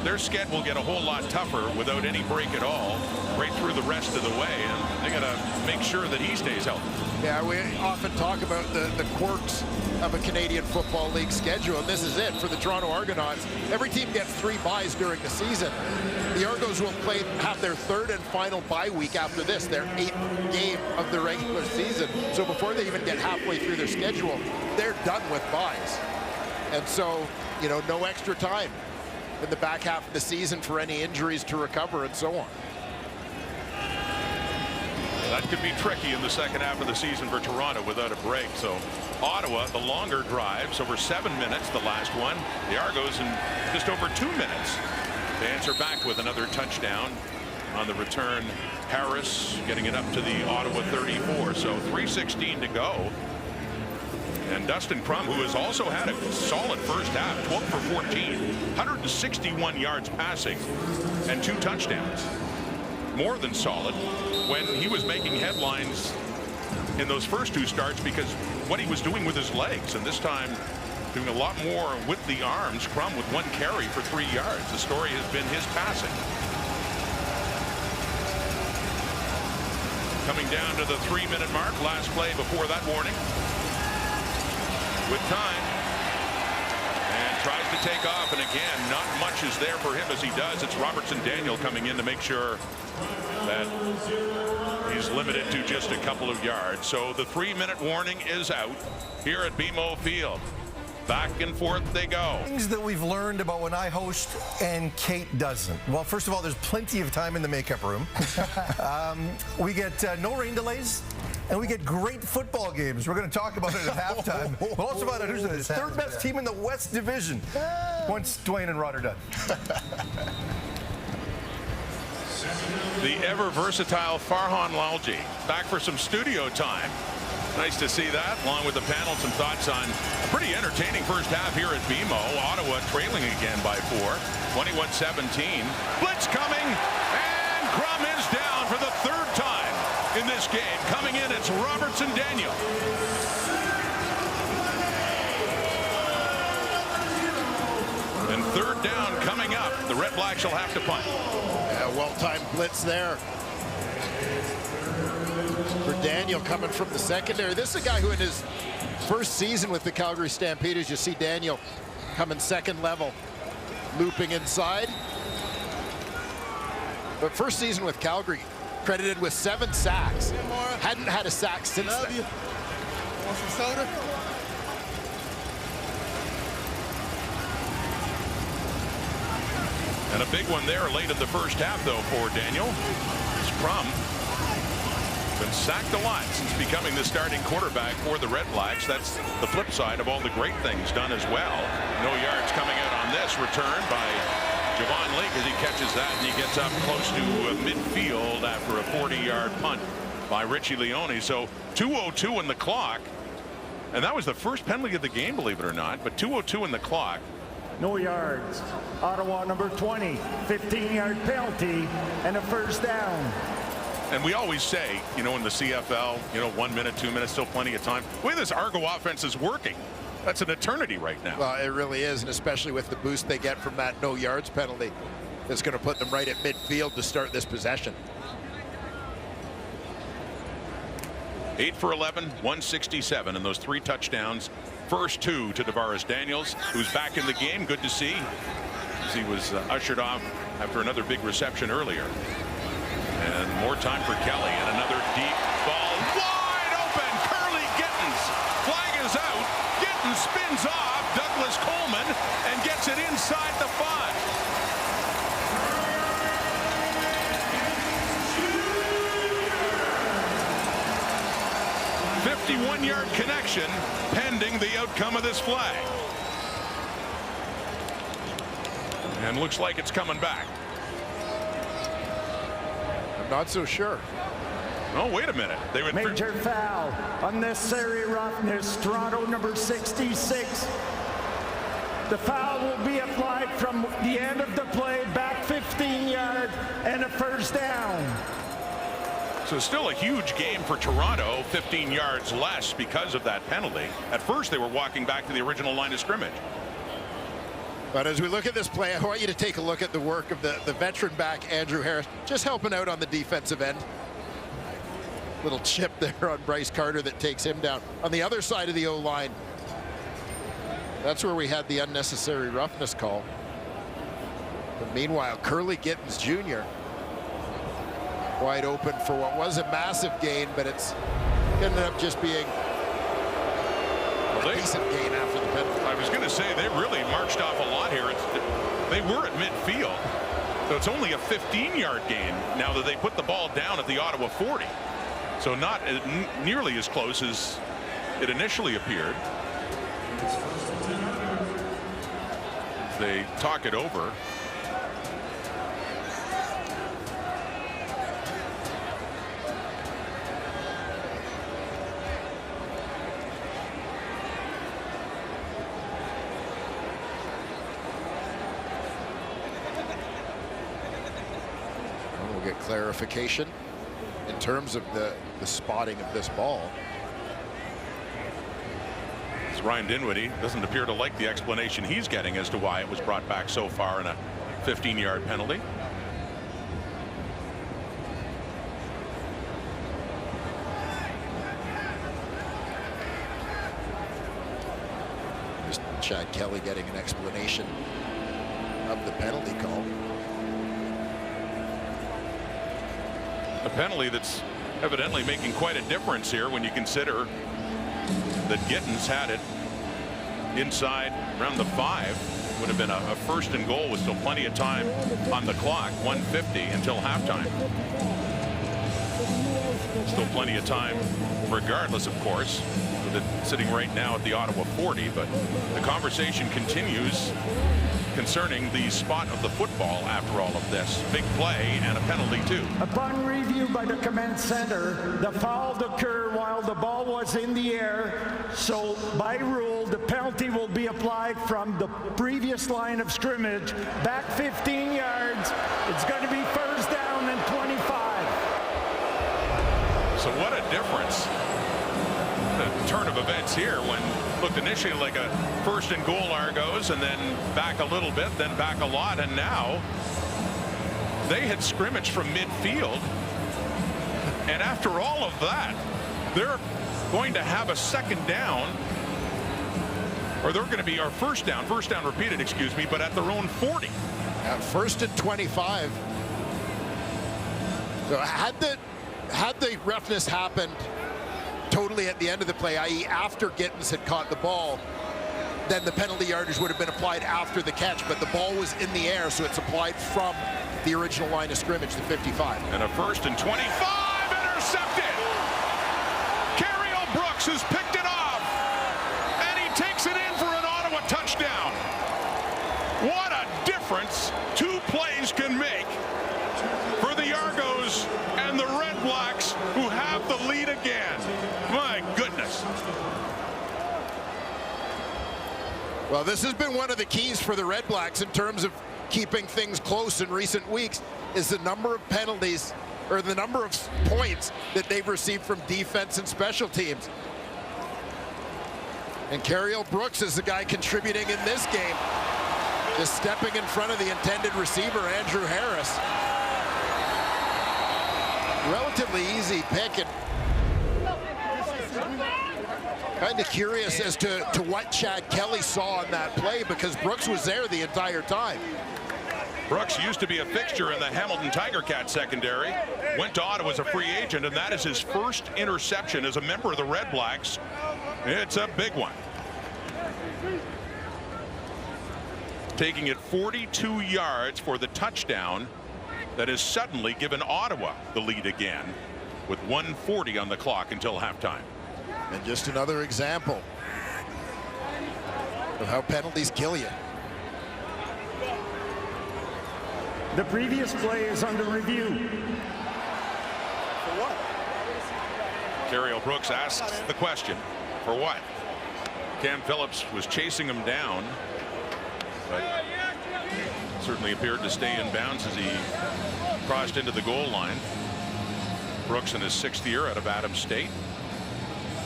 their schedule will get a whole lot tougher without any break at all right through the rest of the way, and they got to make sure that he stays healthy. Yeah, we often talk about the quirks of a Canadian Football League schedule, and this is it for the Toronto Argonauts. Every team gets 3 byes during the season. The Argos will have their 3rd and final bye week after this, their 8th game of the regular season. So before they even get halfway through their schedule, they're done with byes. And so, you know, no extra time in the back half of the season for any injuries to recover and so on. That could be tricky in the second half of the season for Toronto without a break. So Ottawa, the longer drives, over 7 minutes, the last one. The Argos in just over 2 minutes. They answer back with another touchdown on the return. Harris getting it up to the Ottawa 34. So 3:16 to go. And Dustin Crum, who has also had a solid first half, 12 for 14, 161 yards passing, and 2 touchdowns. More than solid when he was making headlines in those first 2 starts because what he was doing with his legs, and this time doing a lot more with the arms. Crum with 1 carry for 3 yards. The story has been his passing. Coming down to the 3-minute mark, last play before that warning. With time, and tries to take off, and again, not much is there for him as he does. It's Robertson Daniel coming in to make sure that he's limited to just a couple of yards. So the 3-minute warning is out here at BMO Field. Back and forth they go. Things that we've learned about when I host and Kate doesn't. Well, first of all, there's plenty of time in the makeup room. We get no rain delays. And we get great football games. We're going to talk about it at halftime. We'll also find out who's the 3rd best team in the West Division once Dwayne and Rod are done. The ever versatile Farhan Lalji back for some studio time. Nice to see that, along with the panel. Some thoughts on a pretty entertaining first half here at BMO. Ottawa trailing again by 4, 21-17. Blitz coming, and Crum is down for the 3rd time in this game. Coming in, it's Robertson Daniel. And 3rd down coming up. The Red Blacks will have to punt. Yeah, well-timed blitz there for Daniel coming from the secondary. This is a guy who in his first season with the Calgary Stampeders, you see Daniel coming 2nd level, looping inside. But first season with Calgary, credited with 7 sacks. Hadn't had a sack since then. Want some soda? And a big one there late in the first half, though, for Daniel. It's Crum. Been sacked a lot since becoming the starting quarterback for the Red Blacks. That's the flip side of all the great things done as well. No yards coming out on this return by Javon Leake as he catches that, and he gets up close to midfield after a 40-yard punt by Richie Leone. So 2:02 in the clock, and that was the first penalty of the game, believe it or not. But 2:02 in the clock. No yards. Ottawa number 20, 15-yard penalty and a 1st down. And we always say, you know, in the CFL, you know, 1 minute, 2 minutes, still plenty of time. The way this Argo offense is working, that's an eternity right now. Well, it really is, and especially with the boost they get from that no yards penalty, it's going to put them right at midfield to start this possession. 8 for 11, 167, and those 3 touchdowns first two to Tavares Daniels, who's back in the game. Good to see, as he was ushered off after another big reception earlier. And more time for Kelly, and another deep ball. Wide open, Curly Gittins. Flag is out. Gittins spins off Douglas Coleman and gets it inside the 5. A 51-yard connection pending the outcome of this flag. And looks like it's coming back. I'm not so sure. Oh, wait a minute. They would Major foul. Unnecessary roughness. Toronto number 66. The foul will be applied from the end of the play, back 15 yards, and a first down. So still a huge game for Toronto, 15 yards less because of that penalty. At first, they were walking back to the original line of scrimmage. But as we look at this play, I want you to take a look at the work of the veteran back, Andrew Harris, just helping out on the defensive end. Little chip there on Bryce Carter that takes him down. On the other side of the O-line, that's where we had the unnecessary roughness call. But meanwhile, Curly Gittins Jr. wide open for what was a massive gain, but it's ended up just being a decent gain after the penalty. I was going to say, they really marched off a lot here. They were at midfield, so it's only a 15-yard gain now that they put the ball down at the Ottawa 40. So not nearly as close as it initially appeared. They talk it over. Get clarification in terms of the spotting of this ball. As Ryan Dinwiddie doesn't appear to like the explanation he's getting as to why it was brought back so far in a 15-yard penalty. Just Chad Kelly getting an explanation of the penalty call. A penalty that's evidently making quite a difference here when you consider that Gittins had it inside around the 5. Would have been a first and goal with still plenty of time on the clock. 1:50 until halftime. Still plenty of time regardless, of course, with it sitting right now at the Ottawa 40. But the conversation continues concerning the spot of the football after all of this. Big play and a penalty too. Upon review by the command center, the foul occurred while the ball was in the air. So by rule, the penalty will be applied from the previous line of scrimmage back 15 yards. It's going to be first down and 25. So what a difference. The turn of events here when looked initially like a first and goal Argos, and then back a little bit, then back a lot, and now they had scrimmaged from midfield, and after all of that they're going to have a second down, or they're going to be our first down repeated, excuse me, but at their own 40. At first and 25. So had the roughness happened totally at the end of the play, i.e. after Gittins had caught the ball, then the penalty yardage would have been applied after the catch, but the ball was in the air, so it's applied from the original line of scrimmage, the 55. And a first and 25, intercepted. Cariel Brooks has picked it off, and he takes it in for an Ottawa touchdown. What a difference two plays can make for the Argos and the Red Blacks, who have the lead again. My goodness. Well, this has been one of the keys for the Red Blacks in terms of keeping things close in recent weeks, is the number of penalties, or the number of points that they've received from defense and special teams. And Cariel Brooks is the guy contributing in this game, just stepping in front of the intended receiver, Andrew Harris. Relatively easy pick. And Kind of curious as to what Chad Kelly saw on that play, because Brooks was there the entire time. Brooks used to be a fixture in the Hamilton Tiger Cat secondary, went to Ottawa as a free agent, and that is his first interception as a member of the Red Blacks. It's a big one. Taking it 42 yards for the touchdown that has suddenly given Ottawa the lead again with 1:40 on the clock until halftime. And just another example of how penalties kill you. The previous play is under review. For what? Daryl Brooks asks the question, for what? Cam Phillips was chasing him down, but certainly appeared to stay in bounds as he crossed into the goal line. Brooks in his 6th year out of Adams State.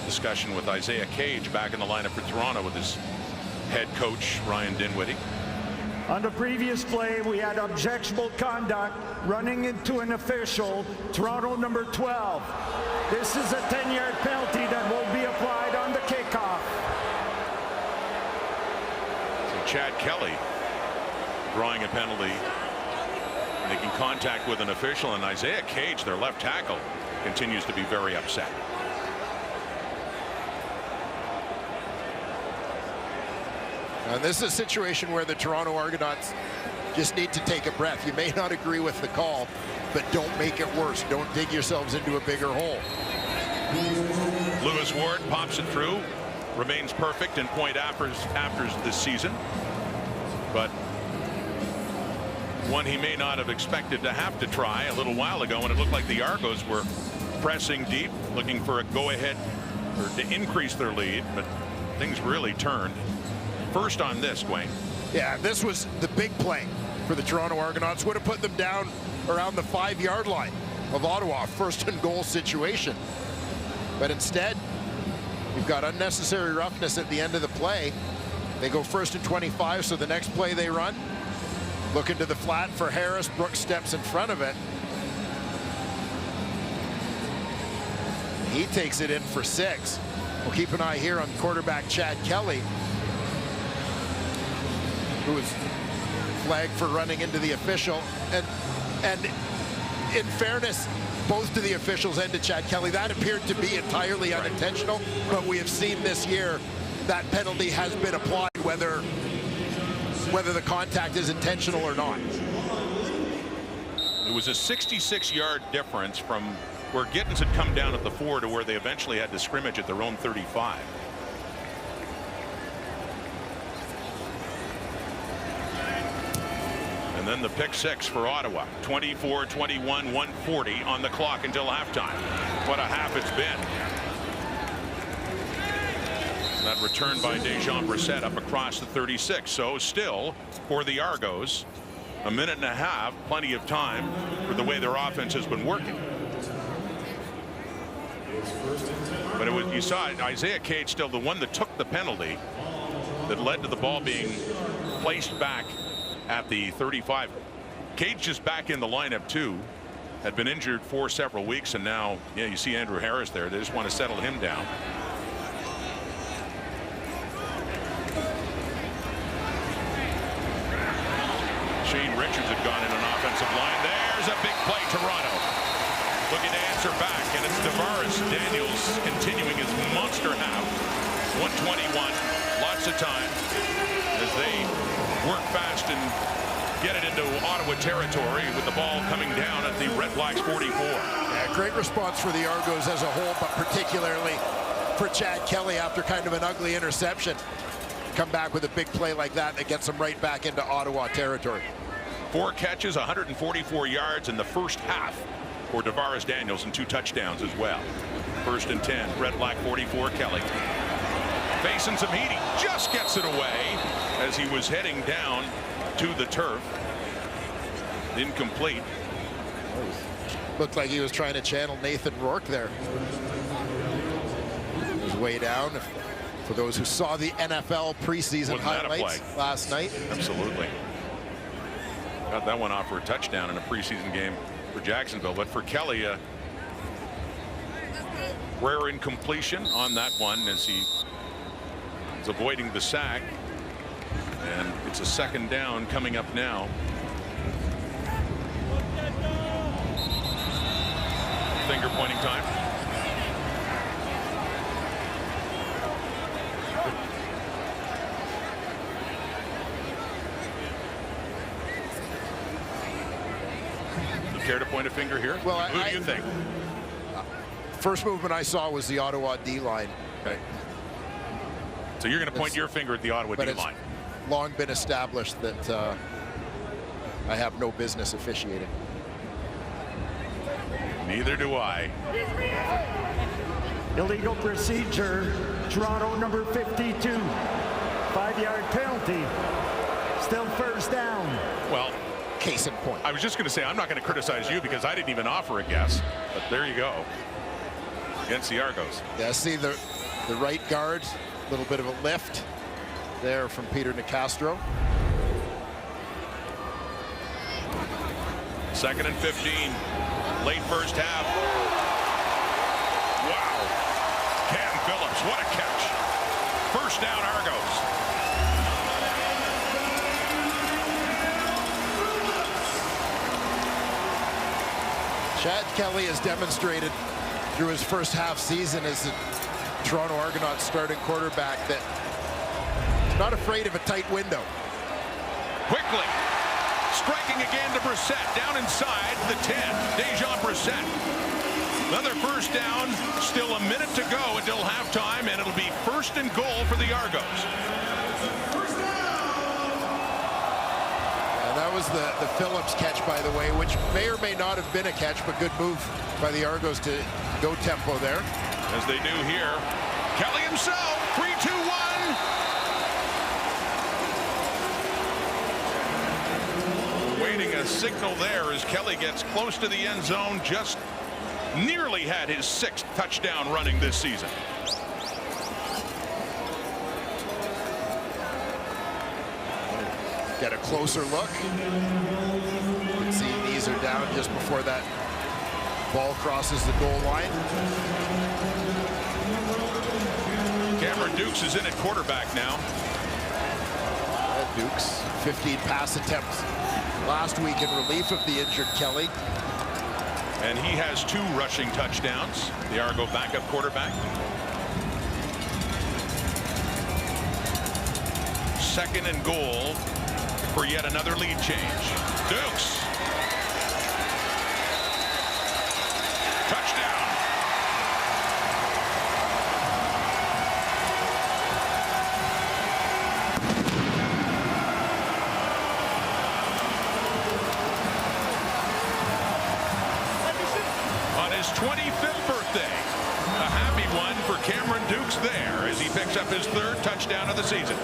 Discussion with Isaiah Cage back in the lineup for Toronto with his head coach Ryan Dinwiddie. On the previous play, we had objectionable conduct running into an official, Toronto number 12. This is a 10-yard penalty that will be applied on the kickoff. So Chad Kelly drawing a penalty, making contact with an official, and Isaiah Cage, their left tackle, continues to be very upset. And this is a situation where the Toronto Argonauts just need to take a breath. You may not agree with the call, but don't make it worse. Don't dig yourselves into a bigger hole. Lewis Ward pops it through, remains perfect in point afters this season, but one he may not have expected to have to try a little while ago when it looked like the Argos were pressing deep, looking for a go-ahead or to increase their lead, but things really turned. First on this, Wayne. Yeah, this was the big play for the Toronto Argonauts. Would have put them down around the 5-yard line of Ottawa. First and goal situation. But instead, you've got unnecessary roughness at the end of the play. They go 1st and 25, so the next play they run, look into the flat for Harris. Brooks steps in front of it. He takes it in for 6. We'll keep an eye here on quarterback Chad Kelly, who was flagged for running into the official. And in fairness, both to the officials and to Chad Kelly, that appeared to be entirely unintentional. But we have seen this year that penalty has been applied, whether the contact is intentional or not. It was a 66-yard difference from where Gittins had come down at the 4 to where they eventually had to scrimmage at their own 35. And then the pick 6 for Ottawa. 24-21, 1:40 on the clock until halftime. What a half it's been. That return by Dejan Brissett up across the 36. So still for the Argos, a minute and a half, plenty of time for the way their offense has been working. But it was, you saw it, Isaiah Cage still the one that took the penalty that led to the ball being placed back at the 35. Cage just back in the lineup too. Had been injured for several weeks, and now, yeah, you see Andrew Harris there. They just want to settle him down. Shane Richards had gone in an offensive line. There's a big play, Toronto. Looking to answer back, and it's Davaris Daniels continuing his monster half. 121, lots of time as they work fast and get it into Ottawa territory with the ball coming down at the Red Blacks 44. Yeah, great response for the Argos as a whole, but particularly for Chad Kelly after kind of an ugly interception. Come back with a big play like that gets them right back into Ottawa territory. 4 catches, 144 yards in the first half for Davaris Daniels, and 2 touchdowns as well. 1st and 10, Red Black 44, Kelly. Facing some heat, he just gets it away as he was heading down to the turf. Incomplete. Looked like he was trying to channel Nathan Rourke there. He was way down. For those who saw the NFL preseason highlights last night. Absolutely. Got that one off for a touchdown in a preseason game for Jacksonville. But for Kelly, Rare incompletion on that one as he is avoiding the sack. And it's a second down coming up now. Finger pointing time. You care to point a finger here? Well, who do you think? First movement I saw was the Ottawa D-line. Okay. So you're going to point your finger at the Ottawa D-line. It's long been established that I have no business officiating. Neither do I. Illegal procedure, Toronto number 52. 5-yard penalty. Still first down. Well, case in point. I was just going to say, I'm not going to criticize you because I didn't even offer a guess. But there you go. Against the Argos. Yeah, see the right guard, a little bit of a lift there from Peter Nicastro. 2nd and 15. Late first half. Wow. Cam Phillips, what a catch. First down, Argos. Chad Kelly has demonstrated through his first half season as the Toronto Argonauts starting quarterback that he's not afraid of a tight window. Quickly. Striking again to Brissett, down inside the 10. Dejon Brissett. Another first down, still a minute to go until halftime, and it'll be 1st and goal for the Argos. And that was the Phillips catch, by the way, which may or may not have been a catch, but good move by the Argos to go tempo there. As they do here. Kelly himself, 3-2-1. Waiting a signal there as Kelly gets close to the end zone. Just nearly had his 6th touchdown running this season. Get a closer look. You can see knees are down just before that ball crosses the goal line. Cameron Dukes is in at quarterback now. Dukes, 15 pass attempts last week in relief of the injured Kelly. And he has 2 rushing touchdowns. The Argo backup quarterback. 2nd and goal for yet another lead change. Dukes. Touchdown. On his 25th birthday. A happy one for Cameron Dukes there as he picks up his 3rd touchdown of the season.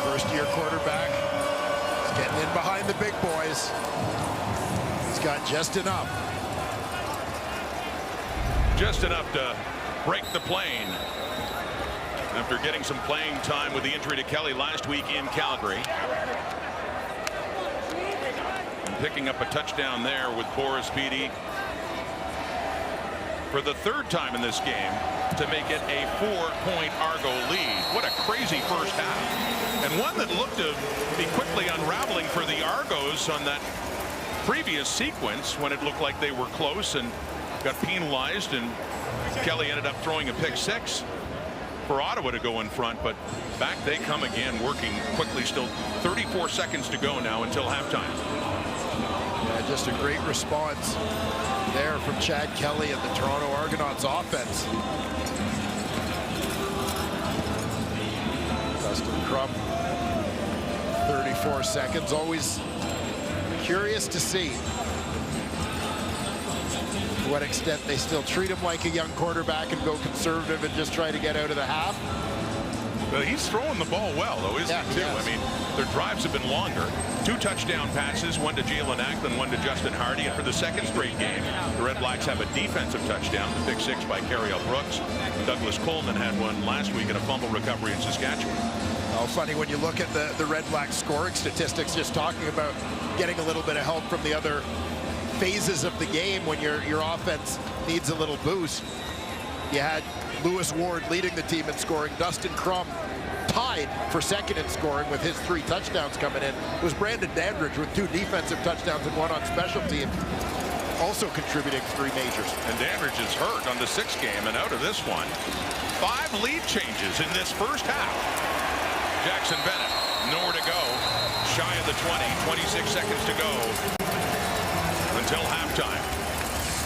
First-year quarterback. He's getting in behind the big boys. He's got just enough. Just enough to break the plane. After getting some playing time with the injury to Kelly last week in Calgary. And picking up a touchdown there with Boris Beatty for the 3rd time in this game to make it a 4-point Argo lead. What a crazy first half. And one that looked to be quickly unraveling for the Argos on that previous sequence when it looked like they were close and got penalized, and Kelly ended up throwing a pick 6 for Ottawa to go in front, but back they come again, working quickly. Still 34 seconds to go now until halftime. Yeah, just a great response there from Chad Kelly and the Toronto Argonauts offense. Dustin Crump, 34 seconds. Always curious to see to what extent they still treat him like a young quarterback and go conservative and just try to get out of the half. Well, he's throwing the ball well, though, isn't he, too? Yes. I mean, their drives have been longer. 2 touchdown passes, one to Jalen Ackland, one to Justin Hardy. And for the 2nd straight game, the Red Blacks have a defensive touchdown, the pick 6 by Carriel Brooks. Douglas Coleman had one last week in a fumble recovery in Saskatchewan. Oh, funny when you look at the Red Blacks scoring statistics, just talking about getting a little bit of help from the other phases of the game when your offense needs a little boost. You had Lewis Ward leading the team in scoring. Dustin Crum tied for second in scoring with his 3 touchdowns coming in. It was Brandon Dandridge with 2 defensive touchdowns and 1 on special teams, also contributing 3 majors. And Dandridge is hurt on the 6th game and out of this one. 5 lead changes in this first half. Jackson Bennett, nowhere to go. Shy of the 20, 26 seconds to go until halftime.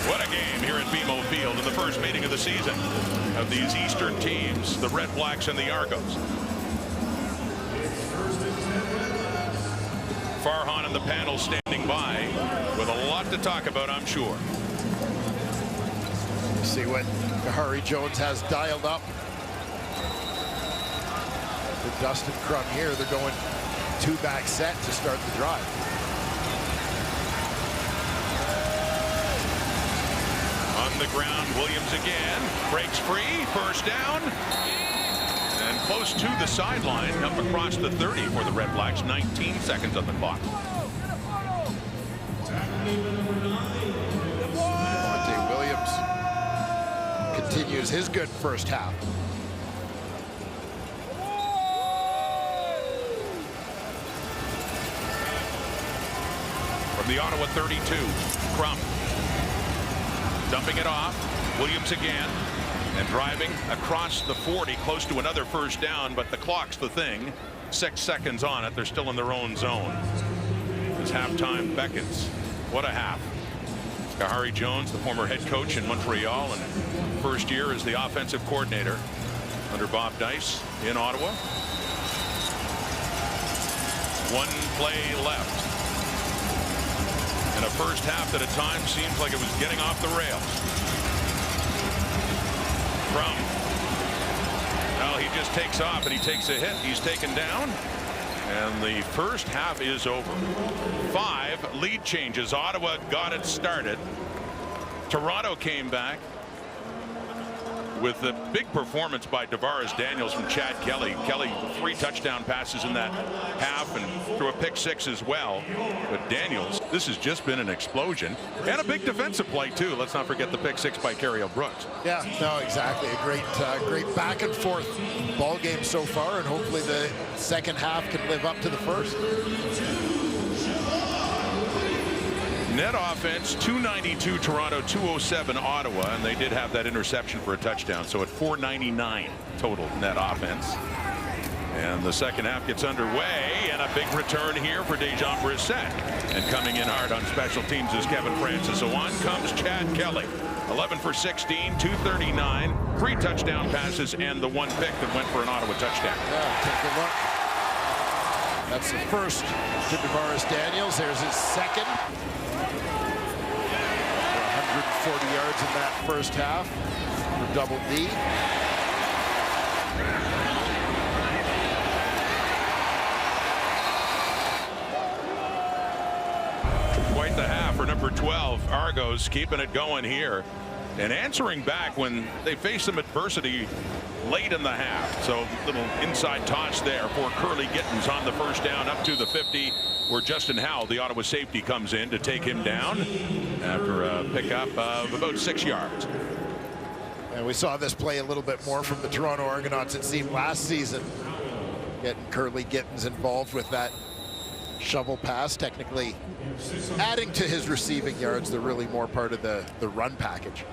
What a game here at BMO Field in the first meeting of the season of these Eastern teams, the Red Blacks and the Argos. Farhan and the panel standing by with a lot to talk about, I'm sure. See what Kahari Jones has dialed up. With Dustin Crum here, they're going 2-back set to start the drive. On the ground, Williams again breaks free, first down, and close to the sideline, up across the 30 for the Red Blacks. 19 seconds on the clock. Williams continues his good first half. From the Ottawa 32, Crum dumping it off. Williams again, and driving across the 40, close to another first down, but the clock's the thing. 6 seconds on it. They're still in their own zone as halftime beckons. What a half. Kahari Jones, the former head coach in Montreal and first year as the offensive coordinator under Bob Dice in Ottawa. 1 play left. And a first half that at times seems like it was getting off the rails. Crum. Well, he just takes off and he takes a hit. He's taken down. And the first half is over. 5 lead changes. Ottawa got it started. Toronto came back with a big performance by Tavares Daniels from Chad Kelly. Kelly 3 touchdown passes in that half and threw a pick 6 as well. But Daniels, this has just been an explosion and a big defensive play too. Let's not forget the pick 6 by Carriel Brooks. Yeah, no, exactly. A great back and forth ball game so far, and hopefully the second half can live up to the first. Net offense 292 Toronto, 207 Ottawa, and they did have that interception for a touchdown, so at 499 total net offense. And the second half gets underway, and a big return here for Dejon Brissett. And coming in hard on special teams is Kevin Francis. So on comes Chad Kelly. 11 for 16, 239, 3 touchdown passes, and the 1 pick that went for an Ottawa touchdown. Yeah, take a look. That's the first to Tavares Daniels. There's his second. 140 yards in that first half for Double D. Quite the half for number 12. Argos keeping it going here and answering back when they face some adversity late in the half. So little inside toss there for Curly Gittins on the first down up to the 50, where Justin Howell, the Ottawa safety, comes in to take him down after a pickup of about 6 yards. And we saw this play a little bit more from the Toronto Argonauts, it seemed, last season, getting Curly Gittins involved with that shovel pass, technically adding to his receiving yards. They're really more part of the run package.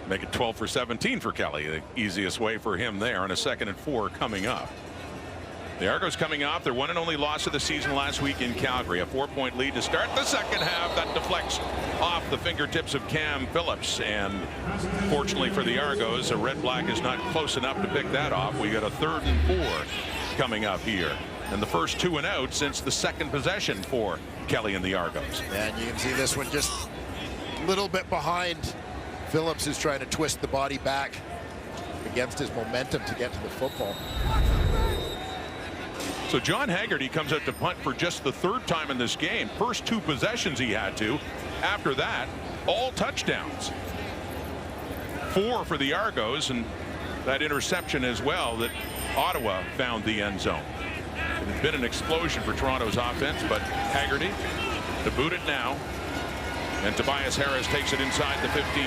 Make it 12 for 17 for Kelly, the easiest way for him there on a 2nd and 4 coming up. The Argos coming off their one and only loss of the season last week in Calgary. A 4-point lead to start the second half. That deflects off the fingertips of Cam Phillips. And fortunately for the Argos, a Red Black is not close enough to pick that off. We got a 3rd and 4 coming up here. And the first 2 and out since the second possession for Kelly and the Argos. And you can see this one just a little bit behind Phillips, who's trying to twist the body back against his momentum to get to the football. So John Haggerty comes out to punt for just the 3rd time in this game. First 2 possessions he had to. After that, all touchdowns. 4 for the Argos, and that interception as well that Ottawa found the end zone. It had been an explosion for Toronto's offense, but Haggerty to boot it now. And Tobias Harris takes it inside the 15.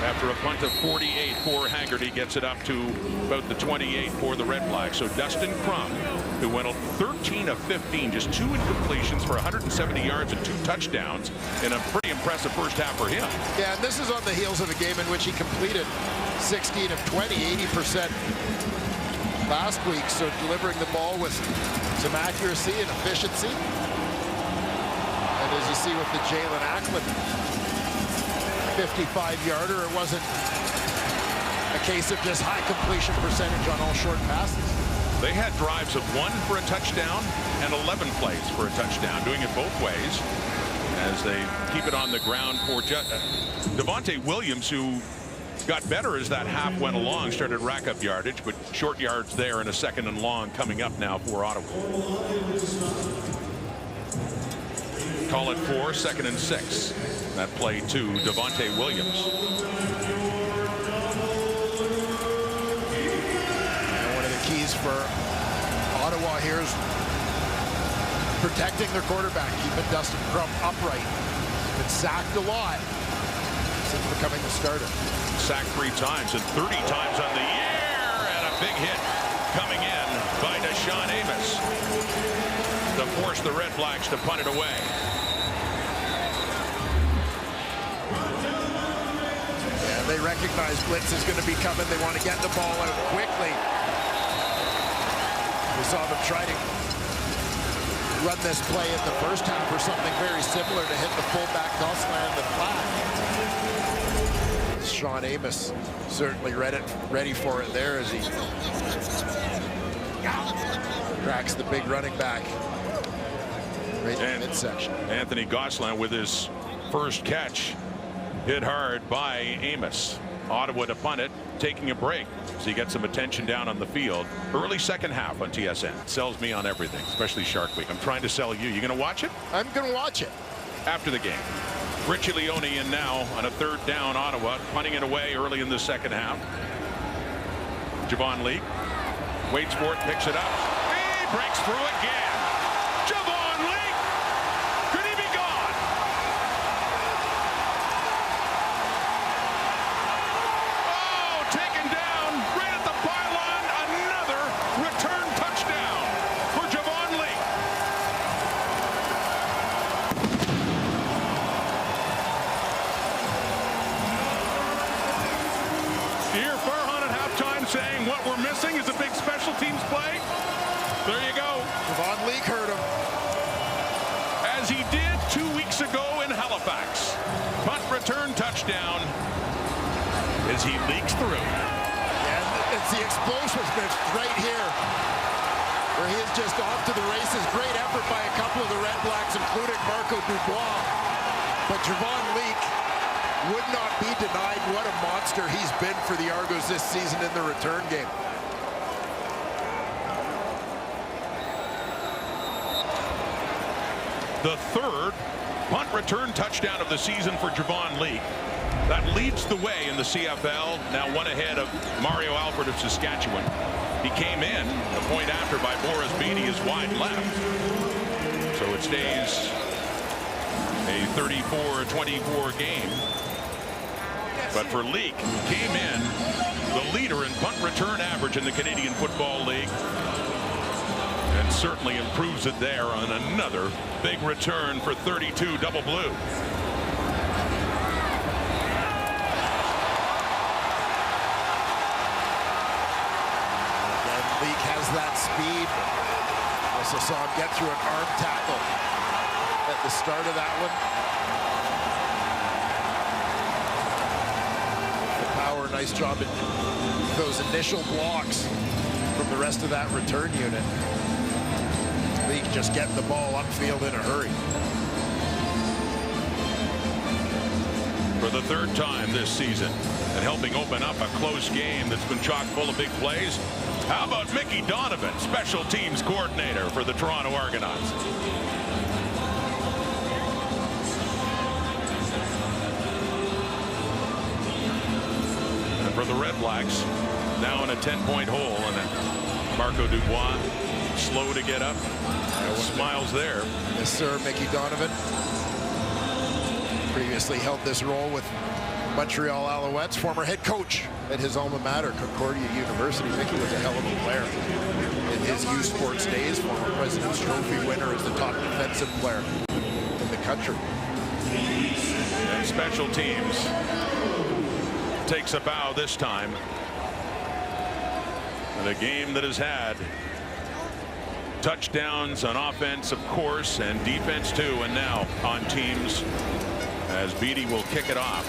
After a punt of 48 for Haggerty, gets it up to about the 28 for the Red Blacks. So Dustin Crum, who went 13 of 15, just 2 incompletions for 170 yards and 2 touchdowns in a pretty impressive first half for him. Yeah, and this is on the heels of a game in which he completed 16 of 20, 80% last week. So delivering the ball with some accuracy and efficiency. And as you see with the Jalen Ackland 55-yarder, it wasn't a case of just high completion percentage on all short passes. They had drives of 1 for a touchdown and 11 plays for a touchdown, doing it both ways as they keep it on the ground for Devontae Williams, who got better as that half went along, started rack up yardage, but short yards there and a 2nd and long coming up now for Ottawa. Call it 4, 2nd and 6. That play to Devontae Williams. And one of the keys for Ottawa here is protecting their quarterback, keeping Dustin Crum upright. He's been sacked a lot since becoming the starter. Sacked 3 times and 30 times on the year, and a big hit coming in by Deshaun Amos to force the Red Blacks to punt it away. They recognize blitz is going to be coming. They want to get the ball out quickly. We saw them try to run this play in the first half or something very similar to hit the fullback Gosselin in the flat. Sean Amos certainly ready for it there as he cracks the big running back right in the midsection. Anthony Gosselin with his first catch. Hit hard by Amos. Ottawa to punt it, taking a break. So you get some attention down on the field. Early second half on TSN. It sells me on everything, especially Shark Week. I'm trying to sell you. You going to watch it? I'm going to watch it. After the game. Richie Leone in now on a 3rd down. Ottawa punting it away early in the second half. Javon Leake waits for it, picks it up. He breaks through again. Javon Leake. Could he be gone? Taken down right at the pylon. Another return touchdown for Javon Leake. You hear Farhan at halftime saying what we're missing is a big special teams play. There you go. Javon Leake heard him. As he did 2 weeks ago in Halifax. Punt return touchdown. As he leaks through. And it's the explosiveness right here where he is just off to the races. Great effort by a couple of the Red Blacks, including Marco Dubois. But Javon Leake would not be denied. What a monster he's been for the Argos this season in the return game. The 3rd punt return touchdown of the season for Javon Leake. That leads the way in the CFL, now 1 ahead of Mario Alford of Saskatchewan. He came in a point after by Boris Beatty his wide left. So it stays a 34-24 game. But for Leake, came in the leader in punt return average in the Canadian Football League. And certainly improves it there on another big return for 32 double blue. That speed. Also saw him get through an arm tackle at the start of that one. The power, nice job in those initial blocks from the rest of that return unit. League just getting the ball upfield in a hurry. For the 3rd time this season and helping open up a close game that's been chock full of big plays. How about Mickey Donovan, special teams coordinator for the Toronto Argonauts? And for the Red Blacks, now in a 10-point hole, and then Marco Dubois slow to get up. Smiles there. Yes, sir, Mickey Donovan. Previously held this role with Montreal Alouettes, former head coach at his alma mater, Concordia University. Mickey was a hell of a player in his U Sports days, former President's Trophy winner as the top defensive player in the country. And special teams takes a bow this time. And a game that has had touchdowns on offense, of course, and defense too, and now on teams as Beatty will kick it off.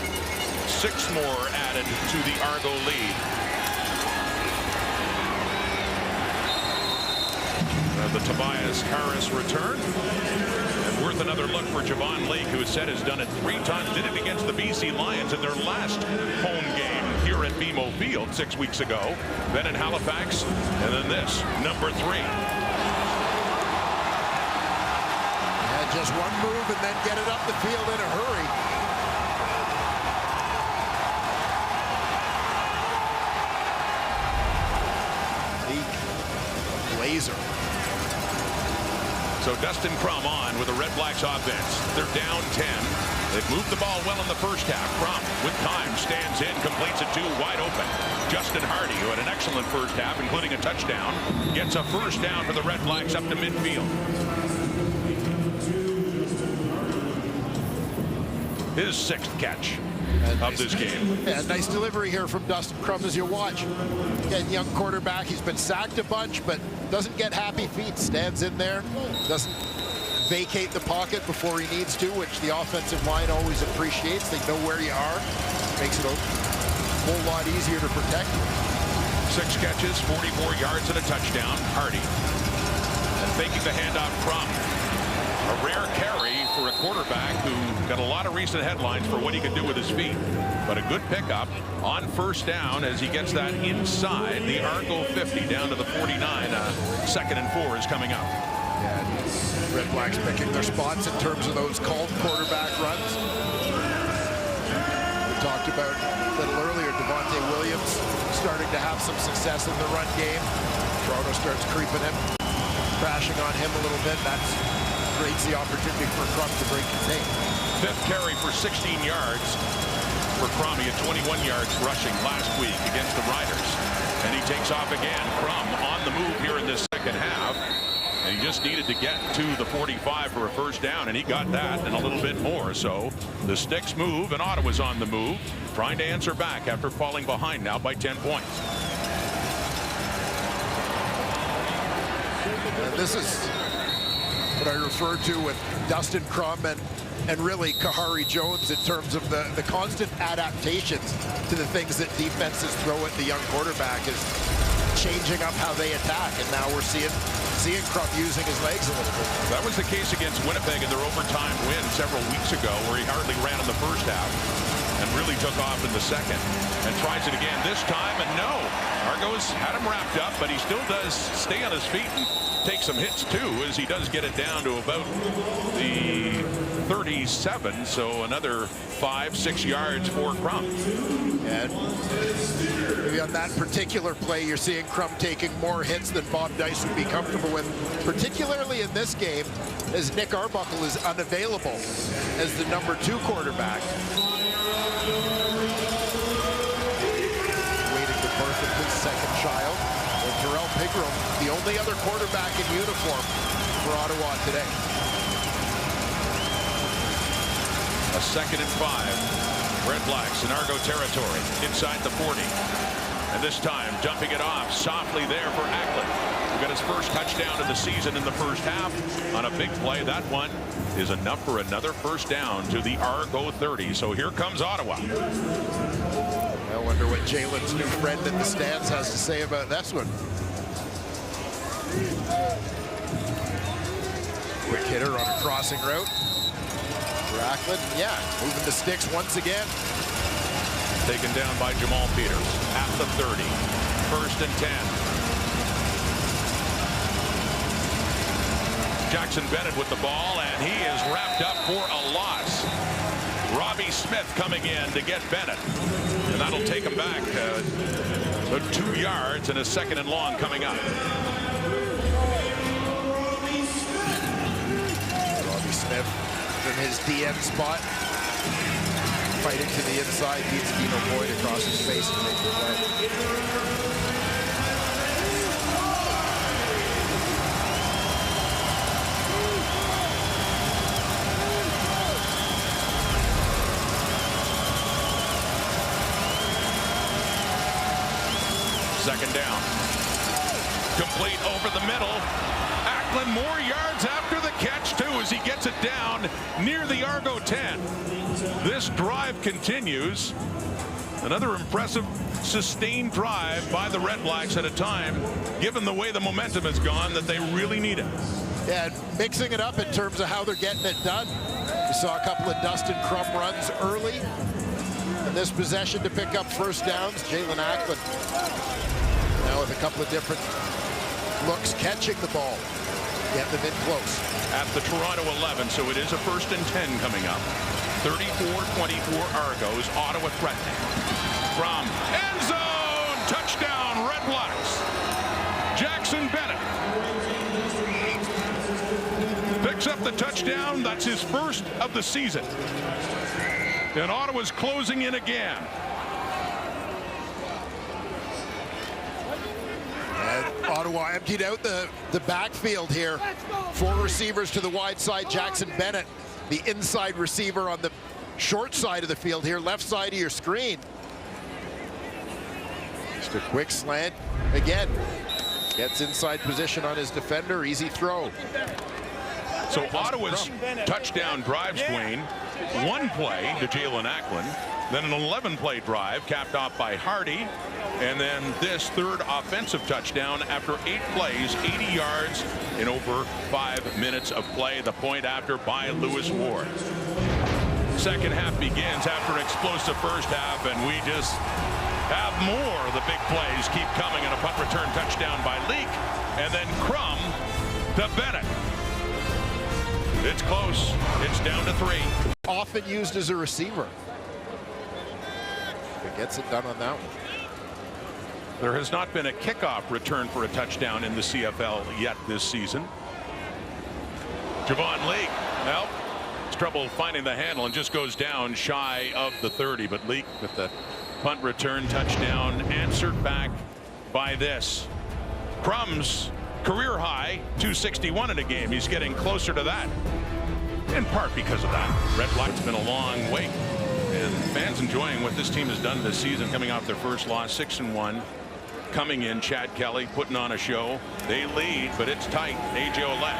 6 more added to the Argo lead. The Tobias Harris return. And worth another look for Javon Lake, who has said has done it 3 times. Did it against the BC Lions in their last home game here at BMO Field 6 weeks ago. Then in Halifax, and then this, number 3. And just one move and then get it up the field in a hurry. Blazer. So Dustin Crum on with the Red Blacks offense. They're down 10. They've moved the ball well in the first half. Crum with time stands in, completes it 2 wide open. Justin Hardy, who had an excellent first half, including a touchdown, gets a first down for the Red Blacks up to midfield. His 6th catch of this game. Yeah, nice delivery here from Dustin Crum as you watch. Again, young quarterback. He's been sacked a bunch, but doesn't get happy feet. Stands in there. Doesn't vacate the pocket before he needs to, which the offensive line always appreciates. They know where you are. Makes it a whole lot easier to protect. 6 catches, 44 yards, and a touchdown. Hardy. And faking the handoff, Crum. A rare carry for a quarterback who got a lot of recent headlines for what he could do with his feet. But a good pickup on first down as he gets that inside the Argo 50 down to the 49. 2nd and 4 is coming up. Yeah, Red Blacks picking their spots in terms of those called quarterback runs. We talked about a little earlier, Devontae Williams starting to have some success in the run game. Toronto starts creeping him, crashing on him a little bit. That creates the opportunity for Crum to break the tape. 5th carry for 16 yards for Crum. He had 21 yards rushing last week against the Riders. And he takes off again. Crum on the move here in this second half. And he just needed to get to the 45 for a first down, and he got that and a little bit more. So the Sticks move, and Ottawa's on the move, trying to answer back after falling behind now by 10 points. And this is what I referred to with Dustin Crum and really Kahari Jones in terms of the constant adaptations to the things that defenses throw at the young quarterback is changing up how they attack. And now we're seeing Crum using his legs a little bit. That was the case against Winnipeg in their overtime win several weeks ago, where he hardly ran in the first half and really took off in the second, and tries it again this time, and no. Argos had him wrapped up, but he still does stay on his feet and take some hits too, as he does get it down to about the 37, so another 5-6 yards for Crum. And maybe on that particular play, you're seeing Crum taking more hits than Bob Dice would be comfortable with, particularly in this game, as Nick Arbuckle is unavailable as the number 2 quarterback. Waiting to birth his 2nd child. And Terrell Pigram, the only other quarterback in uniform for Ottawa today. A 2nd and 5. Red Blacks in Argo territory inside the 40. And this time dumping it off softly there for Ackland, who got his first touchdown of the season in the first half on a big play. That one is enough for another first down to the Argo 30. So here comes Ottawa. I wonder what Jalen's new friend in the stands has to say about this one. Quick hitter on a crossing route. Ackland, yeah, moving the sticks once again. Taken down by Jamal Peters at the 30. 1st and 10. Jackson Bennett with the ball, and he is wrapped up for a loss. Robbie Smith coming in to get Bennett, and that'll take him back about 2 yards, and a 2nd and long coming up. Robbie Smith from his DN spot. fighting to the inside, beats Dino Boyd across his face to make the play. Second down. Complete over the middle. Ackland more yards after the catch, too, as he gets it down near the Argo 10. This drive continues. Another impressive, sustained drive by the Red Blacks at a time, given the way the momentum has gone, that they really need it. Yeah, mixing it up in terms of how they're getting it done. We saw a couple of Dustin Crum runs early in this possession to pick up first downs. Jalen Ackland now with a couple of different looks catching the ball. Get them in close. At the Toronto 11, so it is a 1st and 10 coming up. 34-24 Argos, Ottawa threatening. From end zone, touchdown Red Blacks. Jackson Bennett picks up the touchdown. That's his first of the season. And Ottawa's closing in again. And Ottawa emptied out the backfield here. 4 receivers to the wide side. Jackson Bennett, the inside receiver on the short side of the field here, left side of your screen. Just a quick slant. Again, gets inside position on his defender. Easy throw. So Ottawa's touchdown drives, Dwayne. 1 play to Jalen Ackland, then an 11-play drive capped off by Hardy, and then this 3rd offensive touchdown after 8 plays, 80 yards in over 5 minutes of play. The point after by Lewis Ward. Second half begins after an explosive first half, and we just have more of the big plays keep coming, and a punt return touchdown by Leak, and then Crum to Bennett. It's close. It's down to 3. Often used as a receiver. It gets it done on that one. There has not been a kickoff return for a touchdown in the CFL yet this season. Javon Leak, well, it's trouble finding the handle and just goes down shy of the 30. But Leak with the punt return touchdown answered back by this. Crum's career high 261 in a game. He's getting closer to that, in part because of that. Red Blacks been a long wait, and fans enjoying what this team has done this season, coming off their first loss, 6-1. Coming in, Chad Kelly putting on a show. They lead, but it's tight. A.J. Olette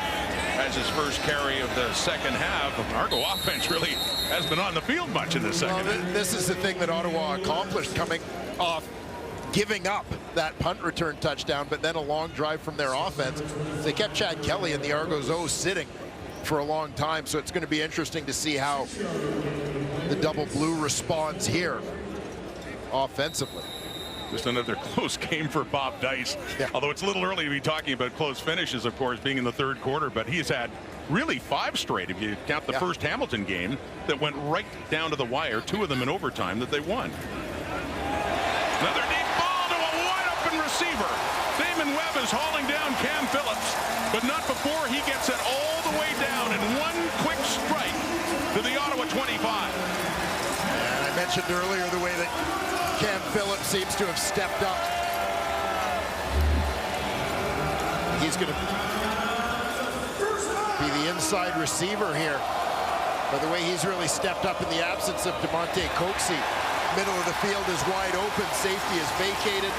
has his first carry of the second half. The Argo offense really hasn't been on the field much in the second half. This is the thing that Ottawa accomplished, coming off giving up that punt return touchdown, but then a long drive from their offense. They kept Chad Kelly and the Argos O sitting for a long time, so it's going to be interesting to see how the double blue responds here offensively. Just another close game for Bob Dice. Yeah. Although it's a little early to be talking about close finishes, of course, being in the 3rd quarter, but he's had really 5 straight, if you count the first Hamilton game, that went right down to the wire, 2 of them in overtime that they won. Another deep ball to a wide open receiver. Damon Webb is hauling down Cam Phillips, but not before he gets it all the way down in one quick strike to the Ottawa 25. And I mentioned earlier the way that Cam Phillips seems to have stepped up. He's going to be the inside receiver here. But the way he's really stepped up in the absence of DeMonte Coxie. Middle of the field is wide open. Safety is vacated.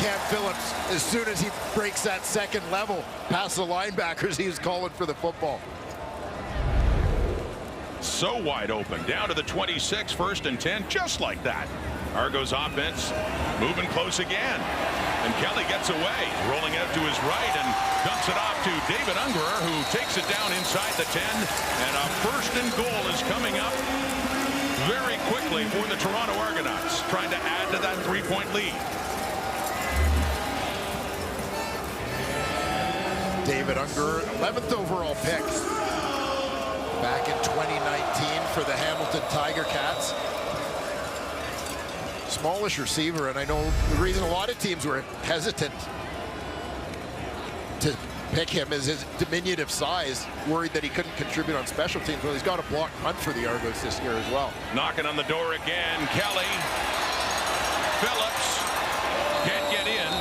Cam Phillips, as soon as he breaks that second level past the linebackers, he was calling for the football. So wide open. Down to the 26, 1st and 10, just like that. Argos offense moving close again. And Kelly gets away, rolling out to his right and dumps it off to David Ungerer, who takes it down inside the 10. And a 1st and goal is coming up very quickly for the Toronto Argonauts, trying to add to that 3-point lead. David Ungerer, 11th overall pick back in 2019 for the Hamilton Tiger Cats. Smallish receiver, and I know the reason a lot of teams were hesitant to pick him is his diminutive size. Worried that he couldn't contribute on special teams. Well, he's got a blocked punt for the Argos this year as well. Knocking on the door again. Kelly. Phillips can't get in.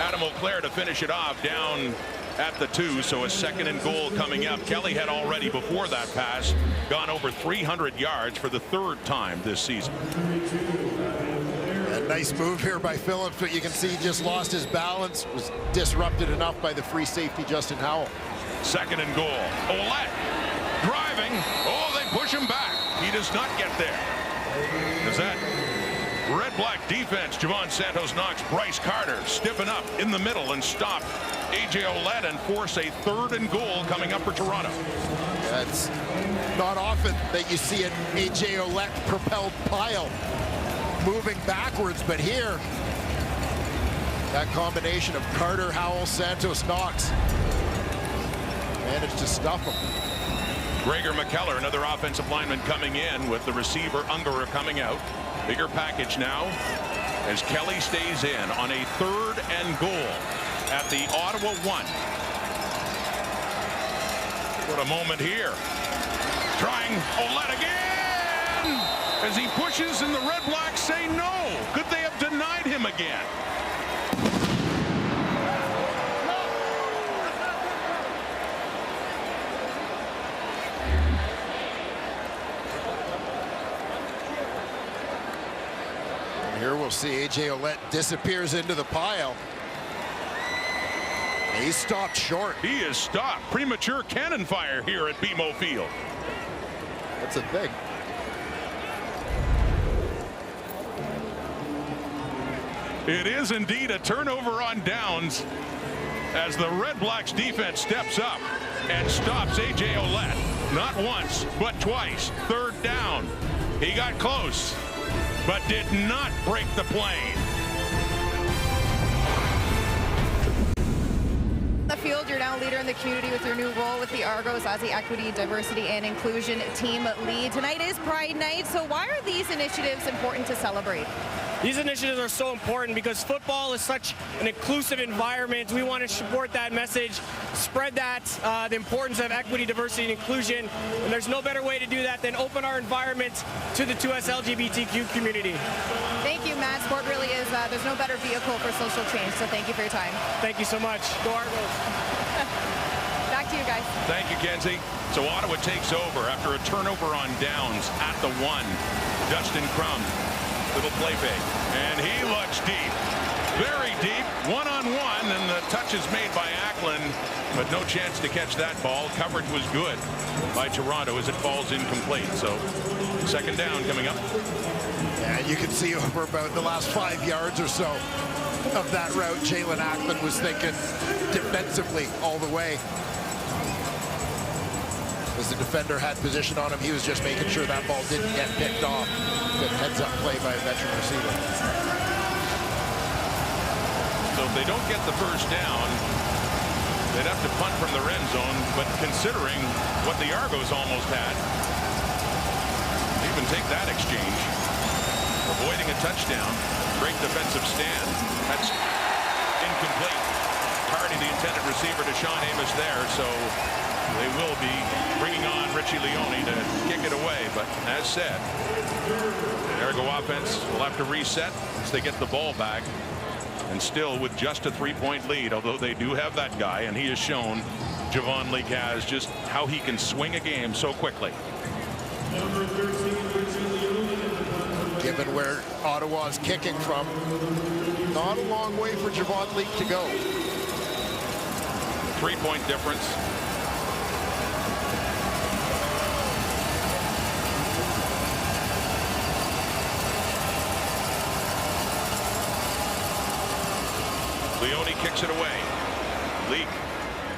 Adam O'Clair to finish it off down at the 2, so a 2nd and goal coming up. Kelly had already before that pass gone over 300 yards for the 3rd time this season. A nice move here by Phillips, but you can see he just lost his balance. Was disrupted enough by the free safety Justin Howell. 2nd and goal. Ouellette driving. Oh, they push him back. He does not get there. Is that red-black defense? Javon Santos-Knox, Bryce Carter stiffen up in the middle and stop A.J. Ouellette and force a 3rd and goal coming up for Toronto. That's not often that you see an A.J. Ouellette propelled pile moving backwards, but here that combination of Carter, Howell, Santos-Knox managed to stuff him. Gregor McKellar, another offensive lineman coming in with the receiver Ungerer coming out. Bigger package now as Kelly stays in on a 3rd and goal at the Ottawa 1. What a moment here. Trying Ouellette again as he pushes and the Red Blacks say no. Could they have denied him again? Here we'll see A.J. Ouellette disappears into the pile. He's stopped short. He is stopped. Premature cannon fire here at BMO Field. That's a thing. It is indeed a turnover on downs as the Red Blacks defense steps up and stops A.J. Ouellette. Not once, but twice. 3rd down. He got close, but did not break the plane. The field, you're now leader in the community with your new role with the Argos as the Equity, Diversity, and Inclusion team lead. Tonight is Pride Night, so why are these initiatives important to celebrate? These initiatives are so important because football is such an inclusive environment. We want to support that message, spread that, the importance of equity, diversity, and inclusion. And there's no better way to do that than open our environment to the 2S LGBTQ community. Thank you, Matt. Sport really is, there's no better vehicle for social change, so thank you for your time. Thank you so much. Go Argos. Back to you guys. Thank you, Kenzie. So Ottawa takes over after a turnover on downs at the 1. Dustin Crum. Little play fake, and he looks deep, very deep, one-on-one, and the touch is made by Ackland, but no chance to catch that ball. Coverage was good by Toronto as it falls incomplete. So 2nd down coming up. Yeah, you can see over about the last 5 yards or so of that route, Jalen Ackland was thinking defensively all the way. As the defender had position on him, he was just making sure that ball didn't get picked off. Good heads-up play by a veteran receiver. So if they don't get the 1st down, they'd have to punt from the end zone, but considering what the Argos almost had, even take that exchange, avoiding a touchdown, great defensive stand. That's incomplete. Hardy, the intended receiver, to Sean Amos there, so they will be bringing on Richie Leone to kick it away. But as said, the Argo offense will have to reset as they get the ball back. And still with just a 3-point lead, although they do have that guy, and he has shown, Javon Leakaz, just how he can swing a game so quickly. Given where Ottawa's kicking from, not a long way for Javon Leak to go. 3-point difference. Leone kicks it away. Leak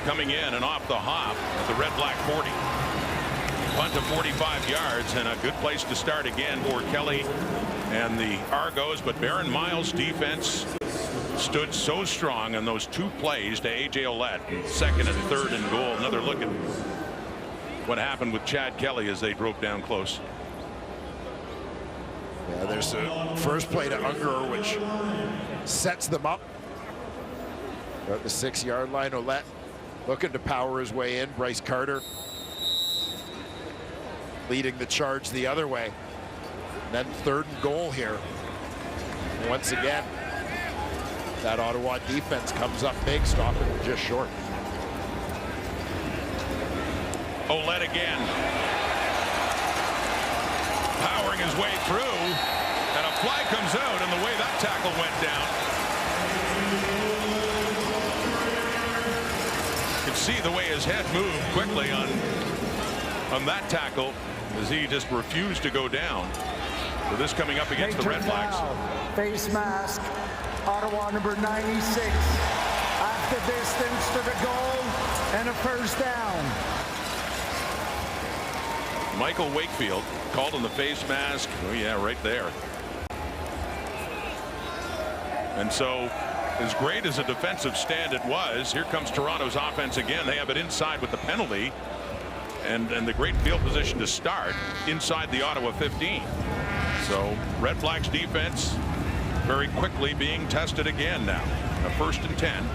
coming in and off the hop at the red-black 40. Punt of 45 yards and a good place to start again for Kelly and the Argos. But Baron Miles' defense stood so strong on those 2 plays to A.J. Ouellette. 2nd and 3rd and goal. Another look at what happened with Chad Kelly as they broke down close. Yeah, there's a first play to Ungerer, which sets them up. At the 6-yard line, Ouellette looking to power his way in. Bryce Carter leading the charge the other way. And then 3rd and goal here. Once again, that Ottawa defense comes up big, stopping him just short. Ouellette again. Powering his way through, and a flag comes out, and the way that tackle went down. You can see the way his head moved quickly on that tackle as he just refused to go down. So this coming up against the Red Blacks. Face mask, Ottawa number 96. Half the distance to the goal and a first down. Michael Wakefield called on the face mask. Oh yeah, right there. And so, as great as a defensive stand it was, here comes Toronto's offense again. They have it inside with the penalty, and the great field position to start inside the Ottawa 15. So Red Blacks defense very quickly being tested again now. A 1st and 10.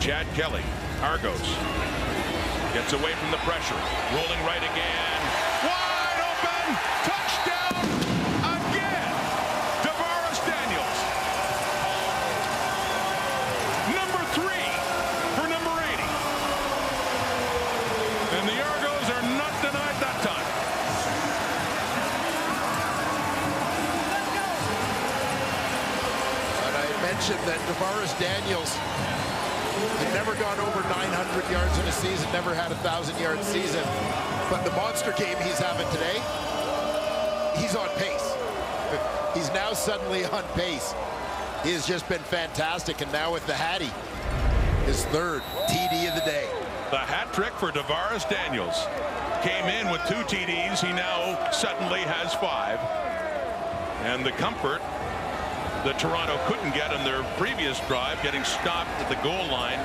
Chad Kelly, Argos, gets away from the pressure, rolling right again. Wide open, touchdown again. Tavares Daniels. Number 3 for number 80. And the Argos are not denied that time. And I mentioned that Tavares Daniels had never gone over 900 yards in a season, never had a 1,000-yard season. But the monster game he's having today, he's on pace. He's now suddenly on pace. He has just been fantastic, and now with the Hattie, his 3rd TD of the day. The hat trick for Tavares Daniels. Came in with 2 TDs. He now suddenly has 5. And the comfort that Toronto couldn't get in their previous drive, getting stopped at the goal line,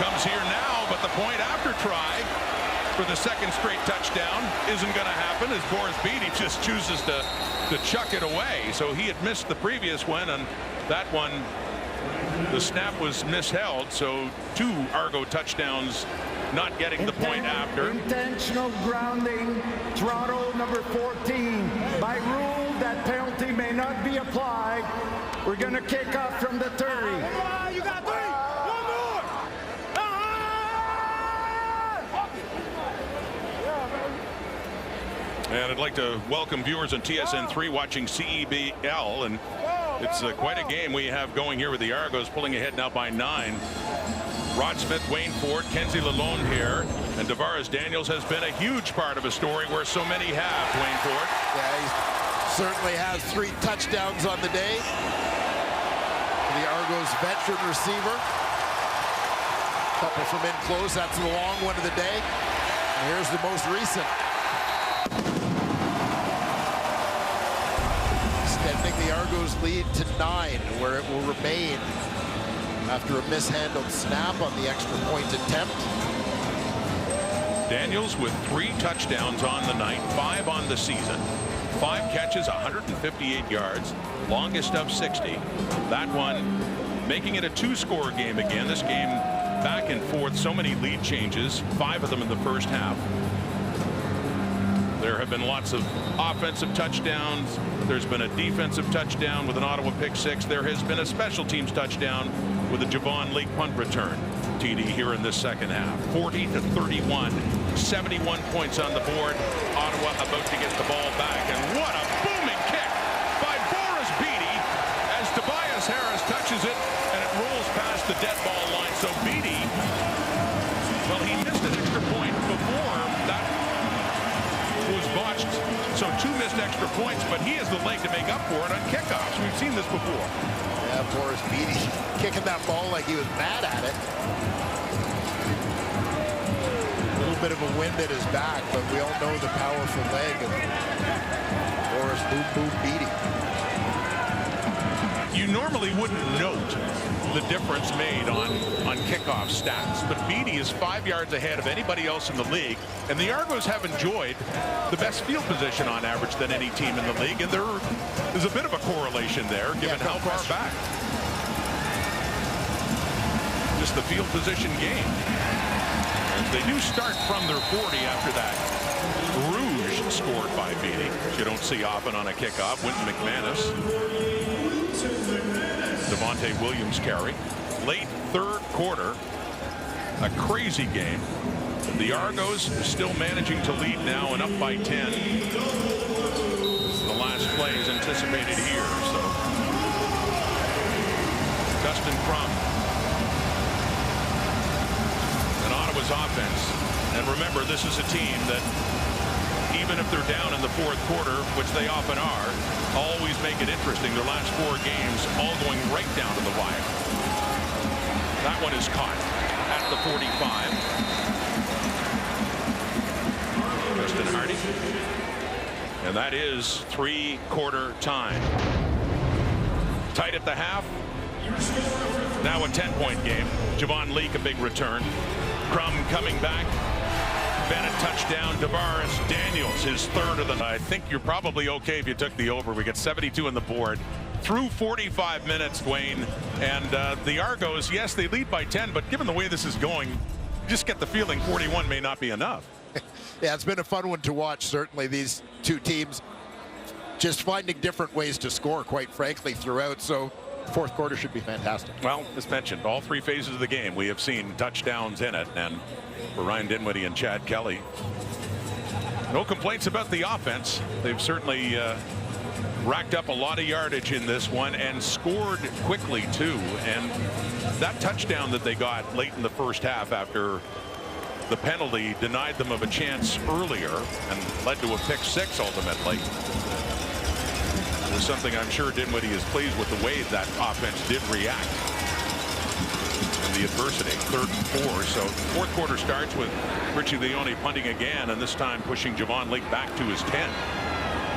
comes here now. But the point after try for the 2nd straight touchdown isn't going to happen, as Boris Beatty just chooses to chuck it away. So he had missed the previous one, and that one, the snap was misheld. So 2 Argo touchdowns, not getting the point after. Intentional grounding, Toronto number 14. By rule, that penalty may not be applied. We're going to kick off from the 30. You got 3. One more. And I'd like to welcome viewers on TSN3 watching CEBL, and it's quite a game we have going here with the Argos pulling ahead now by 9. Rod Smith, Wayne Ford, Kenzie Lalonde here, and Tavares Daniels has been a huge part of a story where so many have, Wayne Ford. Yeah, he certainly has 3 touchdowns on the day. The Argos veteran receiver. Couple from in close. That's the long one of the day. And here's the most recent. Extending the Argos lead to 9, where it will remain after a mishandled snap on the extra point attempt. Daniels with 3 touchdowns on the night, 5 on the season. 5 catches, 158 yards, longest of 60. That one making it a 2-score game again. This game back and forth, so many lead changes, 5 of them in the first half. There have been lots of offensive touchdowns. There's been a defensive touchdown with an Ottawa pick-6. There has been a special teams touchdown with a Javon Leake punt return TD here in this second half. 40-31, 71 points on the board. Ottawa about to get the ball back, and what a booming kick by Boris Beatty as Tobias Harris touches it, and it rolls past the dead ball line. So Beatty, well, he missed an extra point before that was botched, so 2 missed extra points, but he has the leg to make up for it on kickoffs. We've seen this before. Yeah, Boris Beatty kicking that ball like he was mad at it. A little bit of a wind at his back, but we all know the powerful leg of Boris Boom Boom Beatty. You normally wouldn't note the difference made on kickoff stats, but Beatty is 5 yards ahead of anybody else in the league, and the Argos have enjoyed the best field position on average than any team in the league, and there is a bit of a correlation there given how far back. Just the field position game. As they do start from their 40 after that Rouge scored by Beatty. You don't see often on a kickoff. Wynton McManus. Devontae Williams carry. Late third quarter. A crazy game. The Argos still managing to lead now and up by 10. The last play is anticipated here. So Dustin Crum and Ottawa's offense. And remember, this is a team that, even if they're down in the fourth quarter, which they often are, always make it interesting. Their last 4 games all going right down to the wire. That one is caught at the 45. Justin Hardy. And that is 3-quarter time. Tight at the half. Now a 10-point game. Javon Leake, a big return. Crum coming back. Bennett touchdown. Tavares Daniels, his third of the night. I think you're probably okay if you took the over. We get 72 on the board. Through 45 minutes, Dwayne. And the Argos, yes, they lead by 10, but given the way this is going, you just get the feeling 41 may not be enough. Yeah, it's been a fun one to watch. Certainly these two teams just finding different ways to score, quite frankly, throughout. So fourth quarter should be fantastic. Well, as mentioned, all 3 phases of the game, we have seen touchdowns in it. And for Ryan Dinwiddie and Chad Kelly, no complaints about the offense. They've certainly racked up a lot of yardage in this one and scored quickly, too. And that touchdown that they got late in the first half after the penalty denied them of a chance earlier and led to a pick 6 ultimately. It was something I'm sure Dinwiddie is pleased with the way that offense did react in the adversity. 3rd and 4. So fourth quarter starts with Richie Leone punting again, and this time pushing Javon Leake back to his 10.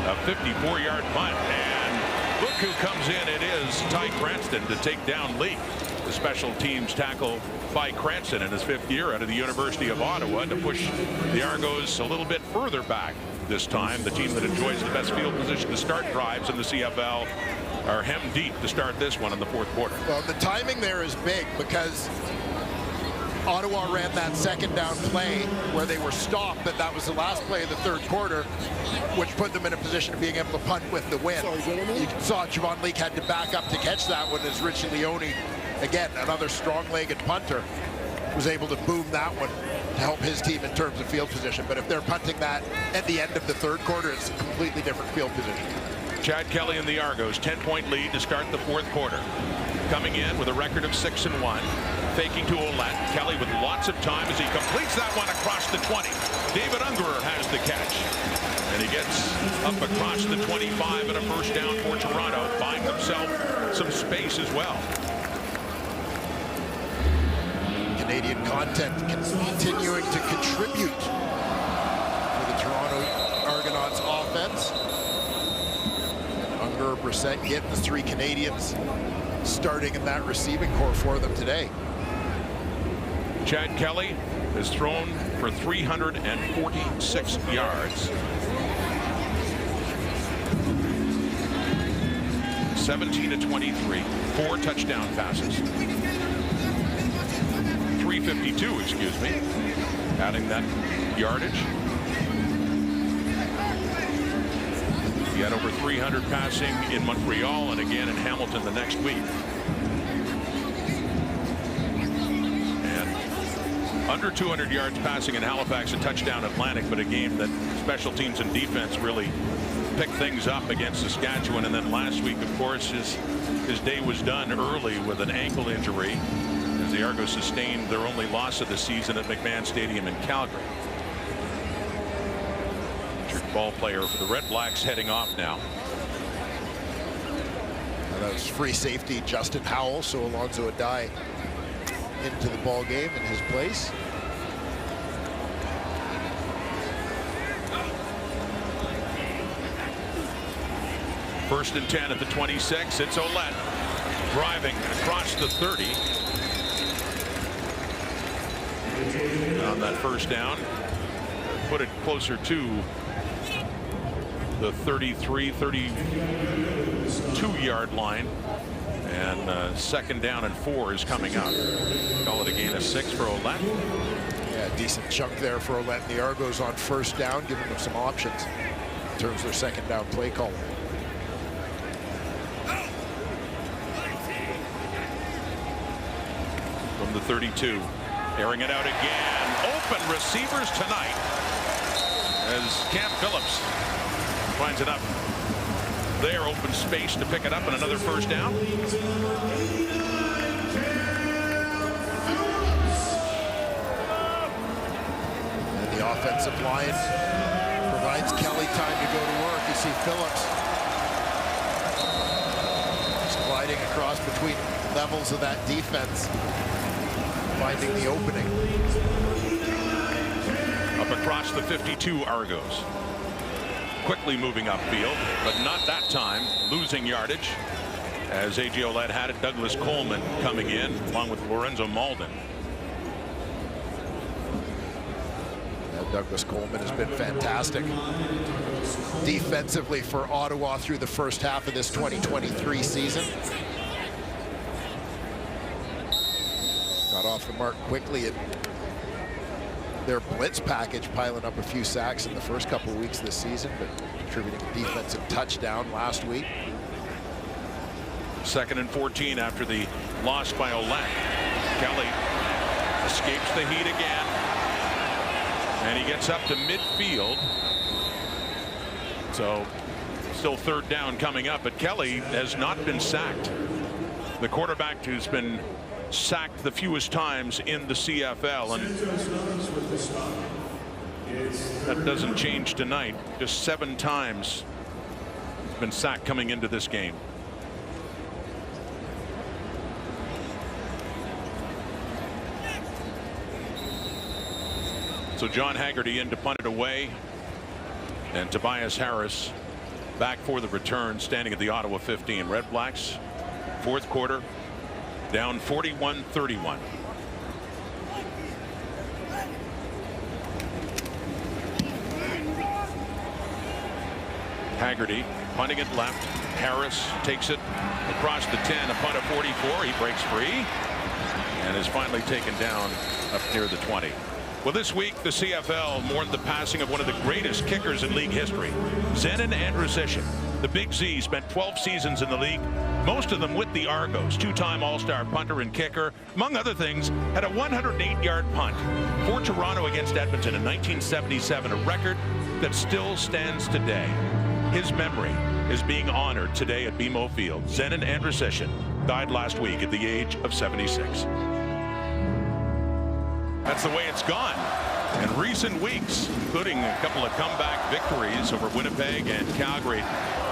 A 54-yard punt, and look who comes in. It is Ty Cranston to take down Leake. The special teams tackle by Cranston in his 5th year out of the University of Ottawa to push the Argos a little bit further back this time. The team that enjoys the best field position to start drives in the CFL are hemmed deep to start this one in the fourth quarter. Well, the timing there is big because Ottawa ran that second down play where they were stopped, but that was the last play of the third quarter, which put them in a position of being able to punt with the win. You saw Javon Leake had to back up to catch that one as Richie Leone, again, another strong-legged punter, was able to boom that one to help his team in terms of field position. But if they're punting that at the end of the third quarter, it's a completely different field position. Chad Kelly and the Argos, 10-point lead to start the fourth quarter. Coming in with a record of 6-1. Faking to Ouellette. Kelly with lots of time as he completes that one across the 20. David Ungerer has the catch. And he gets up across the 25 and a first down for Toronto, buying himself some space as well. Canadian content continuing to contribute for the Toronto Argonauts offense. Ungerer, Brissett getting the 3 Canadians starting in that receiving core for them today. Chad Kelly has thrown for 346 yards. 17 to 23, 4 touchdown passes. 352, excuse me, adding that yardage. He had over 300 passing in Montreal and again in Hamilton the next week. And under 200 yards passing in Halifax, a touchdown Atlantic, but a game that special teams and defense really picked things up against Saskatchewan. And then last week, of course, his day was done early with an ankle injury as the Argos sustained their only loss of the season at McMahon Stadium in Calgary. Ball player for the Red Blacks heading off now. And that was free safety Justin Howell, so Alonzo Adai into the ball game in his place. First and 10 at the 26. It's Ouellette driving across the 30. On that first down, put it closer to the 33, 32-yard line, and second down and 4 is coming up. Call it a gain of 6 for Ouellette. Yeah, Yeah, decent chunk there for letting the Argos on first down, giving them some options in terms of their second down play call. From the 32, airing it out again. Open receivers tonight as Cam Phillips finds it up there. Open space to pick it up and another first down. And the offensive line provides Kelly time to go to work. You see Phillips just gliding across between levels of that defense, finding the opening. Up across the 52, Argos. Quickly moving upfield, but not that time. Losing yardage as A.J. Oled had it. Douglas Coleman coming in along with Lorenzo Malden. Douglas Coleman has been fantastic defensively for Ottawa through the first half of this 2023 season. Got off the mark quickly and their blitz package piling up a few sacks in the first couple of weeks this season, but contributing a defensive touchdown last week. 2nd and 14 after the loss by Oled. Kelly escapes the heat again, and he gets up to midfield. So still 3rd down coming up, but Kelly has not been sacked. The quarterback who's been sacked the fewest times in the CFL, and that doesn't change tonight. Just 7 times he's been sacked coming into this game. So John Haggerty in to punt it away, and Tobias Harris back for the return, standing at the Ottawa 15. Red Blacks, 4th quarter, down 41-31. Haggerty punting it left. Harris takes it across the 10, a punt of 44. He breaks free and is finally taken down up near the 20. Well, this week the CFL mourned the passing of one of the greatest kickers in league history, Zenon Andrusichin. The Big Z spent 12 seasons in the league, most of them with the Argos. 2-time All-Star punter and kicker. Among other things, had a 108-yard punt for Toronto against Edmonton in 1977, a record that still stands today. His memory is being honored today at BMO Field. Zenon Andrusichin died last week at the age of 76. That's the way it's gone in recent weeks, including a couple of comeback victories over Winnipeg and Calgary.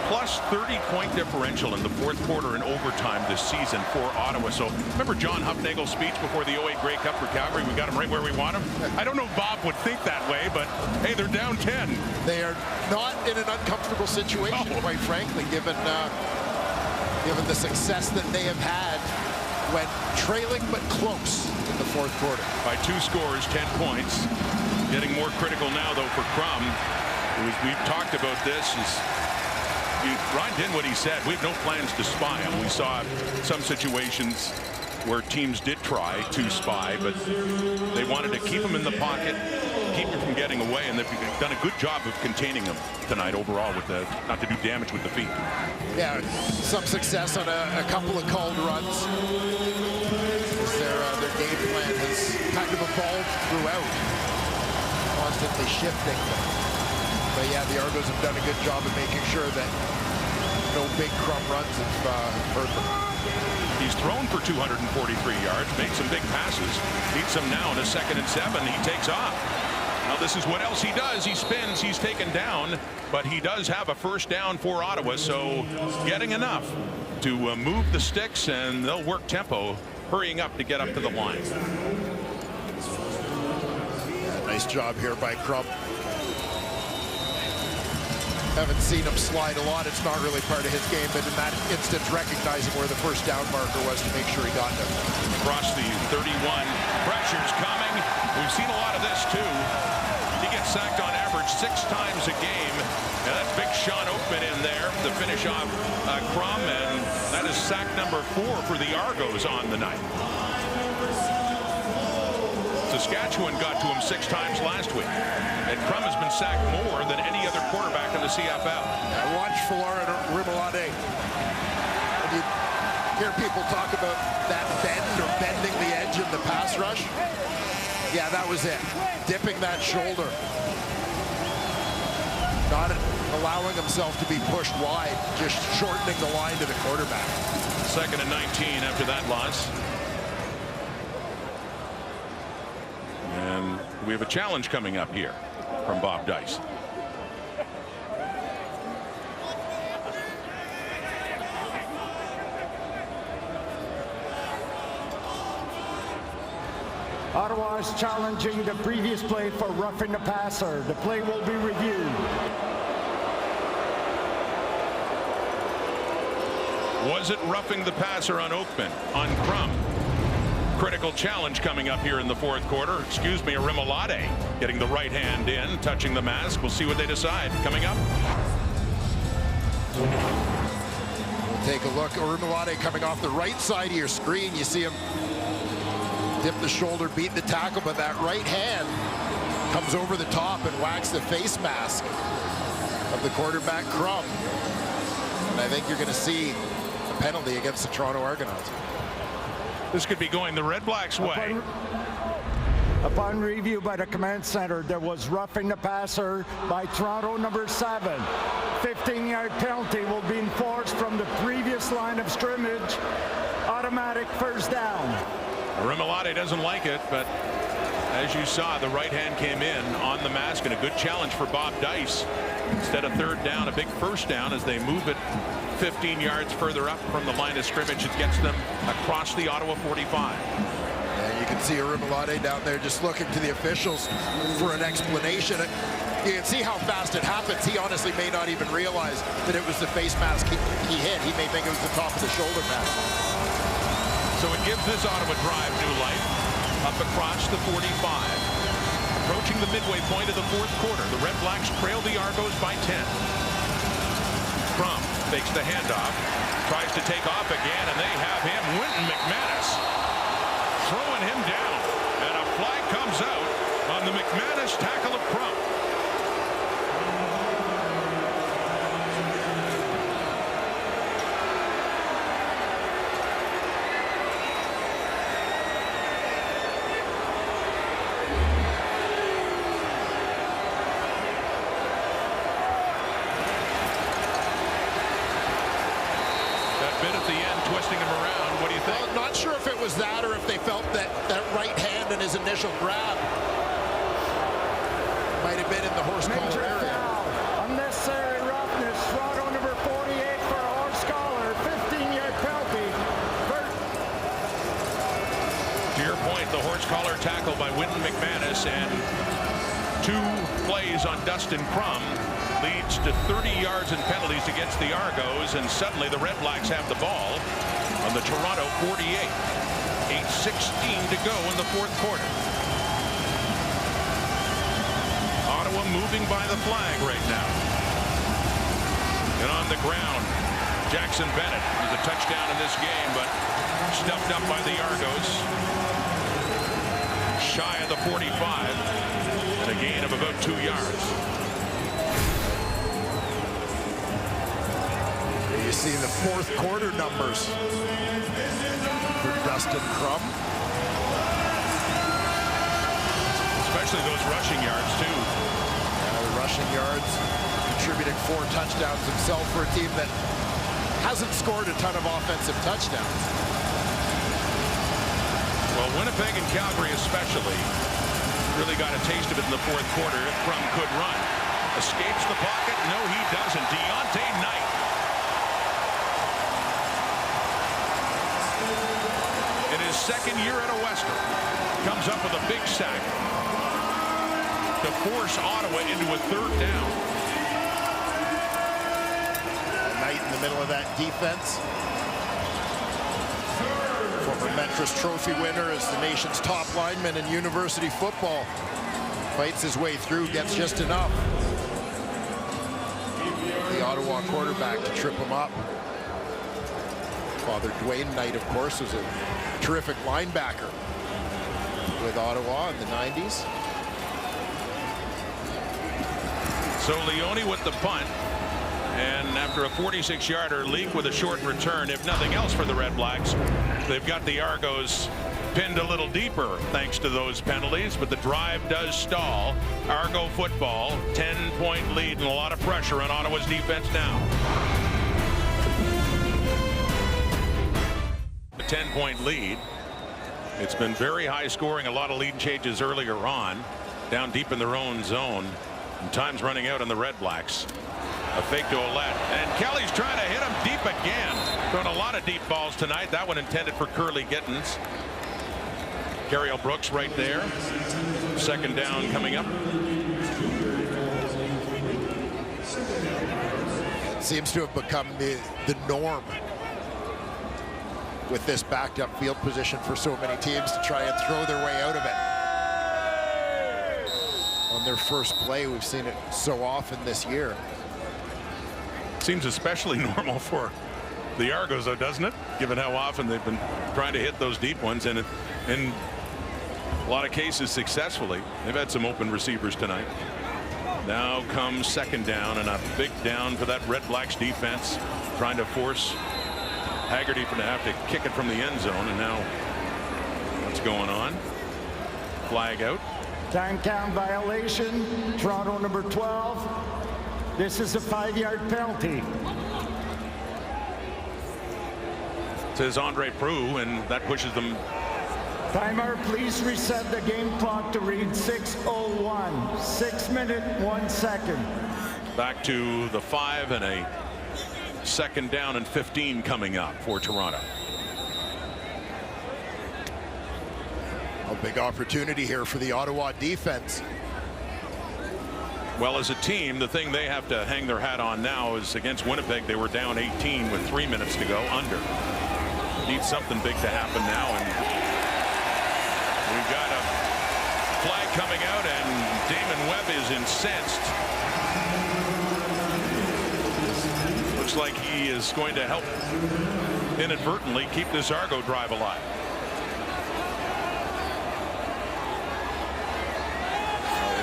Plus 30-point differential in the 4th quarter and overtime this season for Ottawa. So remember John Hufnagel's speech before the 08 Grey Cup for Calgary? We got him right where we want him. I don't know if Bob would think that way, but hey, they're down 10. They are not in an uncomfortable situation, quite frankly, given the success that they have had when trailing but close in the 4th quarter. By 2 scores, 10 points. Getting more critical now, though, for Crum. We've talked about this. Ryan Dinwiddie said, we have no plans to spy him. We saw some situations where teams did try to spy, but they wanted to keep him in the pocket, keep him from getting away, and they've done a good job of containing him tonight overall, with not to do damage with the feet. Yeah, some success on a couple of called runs. Their game plan has kind of evolved throughout, constantly shifting. But yeah, the Argos have done a good job of making sure that no big Crum runs have hurt them. He's thrown for 243 yards, made some big passes. Needs him now in a 2nd and 7. He takes off. Now this is what else he does. He spins, he's taken down, but he does have a first down for Ottawa, so getting enough to move the sticks, and they'll work tempo, hurrying up to get up to the line. Yeah, nice job here by Crum. Haven't seen him slide a lot. It's not really part of his game, but in that instance, recognizing where the first down marker was to make sure he got there. Across the 31, pressure's coming. We've seen a lot of this too. He gets sacked on average 6 times a game, and that's big Sean Oakman in there to finish off Crum, and that is sack number 4 for the Argos on the night. It's a Saskatchewan got to him 6 times last week. And Crum has been sacked more than any other quarterback in the CFL. I watched Flora and Rimolade. And you hear people talk about that bend or bending the edge in the pass rush. Yeah, that was it. Dipping that shoulder. Not allowing himself to be pushed wide, just shortening the line to the quarterback. 2nd and 19 after that loss. And we have a challenge coming up here from Bob Dice. Ottawa is challenging the previous play for roughing the passer. The play will be reviewed. Was it roughing the passer on Oakman, on Crum? Critical challenge coming up here in the 4th quarter. Excuse me, Rimolade getting the right hand in, touching the mask. We'll see what they decide coming up. We'll take a look. Rimolade coming off the right side of your screen. You see him dip the shoulder, beat the tackle, but that right hand comes over the top and whacks the face mask of the quarterback, Crum. And I think you're going to see a penalty against the Toronto Argonauts. This could be going the REDBLACKS way. Upon review by the command center, there was roughing the passer by Toronto number 7. 15-yard penalty will be enforced from the previous line of scrimmage. Automatic first down. Rimolade doesn't like it, but as you saw, the right hand came in on the mask, and a good challenge for Bob Dice. Instead of 3rd down, a big first down as they move it 15 yards further up from the line of scrimmage. It gets them across the Ottawa 45. And you can see Rimolade down there just looking to the officials for an explanation. You can see how fast it happens. He honestly may not even realize that it was the face mask he hit. He may think it was the top of the shoulder pad. So it gives this Ottawa drive new life up across the 45. Approaching the midway point of the 4th quarter, the REDBLACKS trail the Argos by 10. Crum fakes the handoff, tries to take off again, and they have him, Winton McManus, throwing him down. And a flag comes out on the McManus tackle of Crum. At the end, twisting him around. What do you think? Well, not sure if it was that or if they felt that right hand in his initial grab might have been in the horse collar area. Foul. Unnecessary roughness. Toronto number 48 for a horse collar. 15-yard penalty. To your point, the horse collar tackle by Winton McManus and 2 plays on Dustin Crum leads to 30 yards and penalties against the Argos, and suddenly the REDBLACKS have the ball on the Toronto 48. 8:16 to go in the 4th quarter. Ottawa moving by the flag right now. And on the ground, Jackson Bennett is a touchdown in this game, but stuffed up by the Argos. Shy of the 45 and a gain of about 2 yards. You see the 4th quarter numbers for Dustin Crum. Especially those rushing yards, too. The rushing yards, contributing 4 touchdowns himself for a team that hasn't scored a ton of offensive touchdowns. Well, Winnipeg and Calgary especially really got a taste of it in the 4th quarter. If Crum could run. Escapes the pocket. No, he doesn't. Deontay Knight. In his 2nd year at a Western, comes up with a big sack to force Ottawa into a 3rd down. Knight in the middle of that defense. Former Metris Trophy winner, is the nation's top lineman in university football. Fights his way through, gets just enough. The Ottawa quarterback to trip him up. Father Dwayne Knight, of course, was a terrific linebacker. with Ottawa in the 90s. So Leone with the punt. And after a 46-yarder leak with a short return, if nothing else for the Red Blacks, they've got the Argos pinned a little deeper thanks to those penalties, but the drive does stall. Argo football, 10-point lead and a lot of pressure on Ottawa's defense now. A 10-point lead. It's been very high scoring, a lot of lead changes earlier on, down deep in their own zone, and time's running out on the Red Blacks. A fake to Ouellette, and Kelly's trying to hit him deep again. Throwing a lot of deep balls tonight. That one intended for Curly Gittins. Cariel Brooks right there. Second down coming up. It seems to have become the norm with this backed up field position for so many teams to try and throw their way out of it. On their first play, we've seen it so often this year. Seems especially normal for the Argos, though, doesn't it? Given how often they've been trying to hit those deep ones, and in a lot of cases successfully. They've had some open receivers tonight. Now comes second down, and a big down for that Red Blacks defense, trying to force Haggerty to have to kick it from the end zone. And now what's going on? Flag out. Time count violation. Toronto number 12. This is a 5-yard penalty. Says Andre Proulx, and that pushes them. Timer, please reset the game clock to read 6:01. 6 minutes, 1 second. Back to the 5, and a second down and 15 coming up for Toronto. A big opportunity here for the Ottawa defense. Well, as a team, the thing they have to hang their hat on now is against Winnipeg. They were down 18 with 3 minutes to go, under. Need something big to happen now, and we've got a flag coming out, and Damon Webb is incensed. Looks like he is going to help inadvertently keep this Argo drive alive.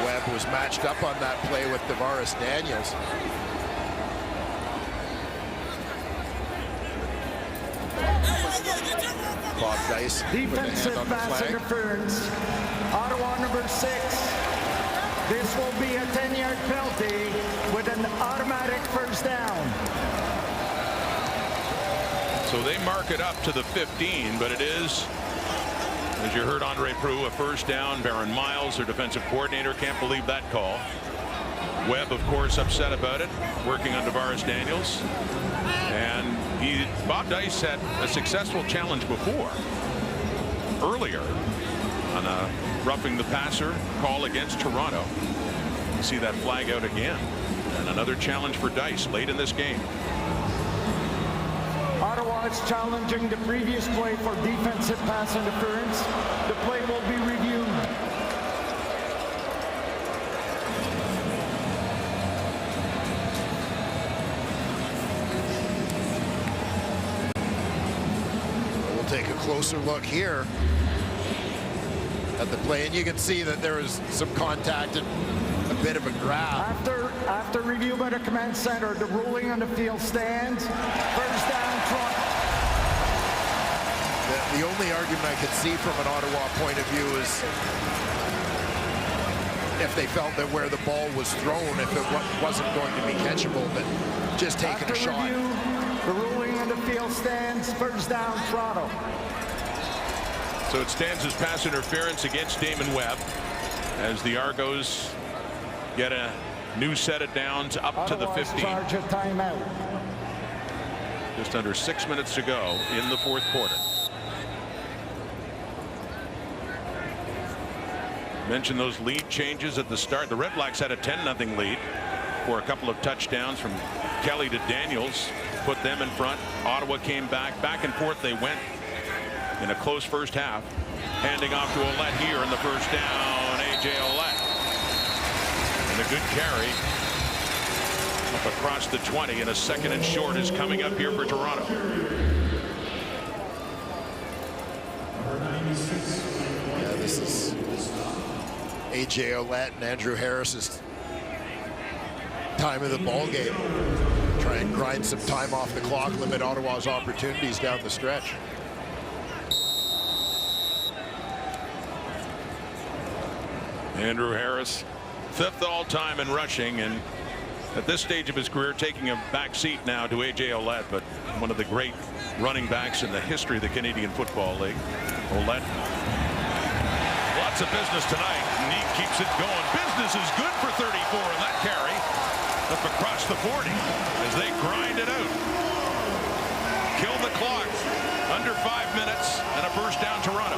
Webb was matched up on that play with Tavares Daniels. Bob Dice. Defensive pass interference. Ottawa number 6. This will be a 10-yard penalty with an automatic first down. So they mark it up to the 15, but it is, as you heard Andre Proulx, a first down. Baron Miles, their defensive coordinator, can't believe that call. Webb, of course, upset about it, working on Tavares Daniels. And Bob Dice had a successful challenge before, earlier, on a roughing the passer call against Toronto. You see that flag out again, and another challenge for Dice late in this game. Ottawa is challenging the previous play for defensive pass interference. The play will be reviewed. We'll take a closer look here at the play, and you can see that there is some contact and a bit of a grab. After review by the command center, the ruling on the field stands. First down, Toronto. The only argument I could see from an Ottawa point of view is if they felt that where the ball was thrown, if it wasn't going to be catchable, but just taking a shot. After review, the ruling on the field stands. First down, Toronto. So it stands as pass interference against Damon Webb as the Argos get a new set of downs up to the 15. Charge of timeout. Just under 6 minutes to go in the fourth quarter. Mentioned those lead changes at the start. The Red Blacks had a 10-0 lead for a couple of touchdowns from Kelly to Daniels, put them in front. Ottawa came back and forth they went in a close first half. Handing off to Ouellette here in the first down. A.J. Ouellette. And a good carry up across the 20, and a second and short is coming up here for Toronto. Yeah, this is A.J. Ouellette and Andrew Harris's time of the ball game. Try and grind some time off the clock, limit Ottawa's opportunities down the stretch. Andrew Harris, 5th all-time in rushing, and at this stage of his career taking a back seat now to A.J. Ouellette, but one of the great running backs in the history of the Canadian Football League. Ouellette, lots of business tonight, and he keeps it going. Business is good for 34 in that carry up across the 40 as they grind it out. Kill the clock. Under 5 minutes and a first down Toronto.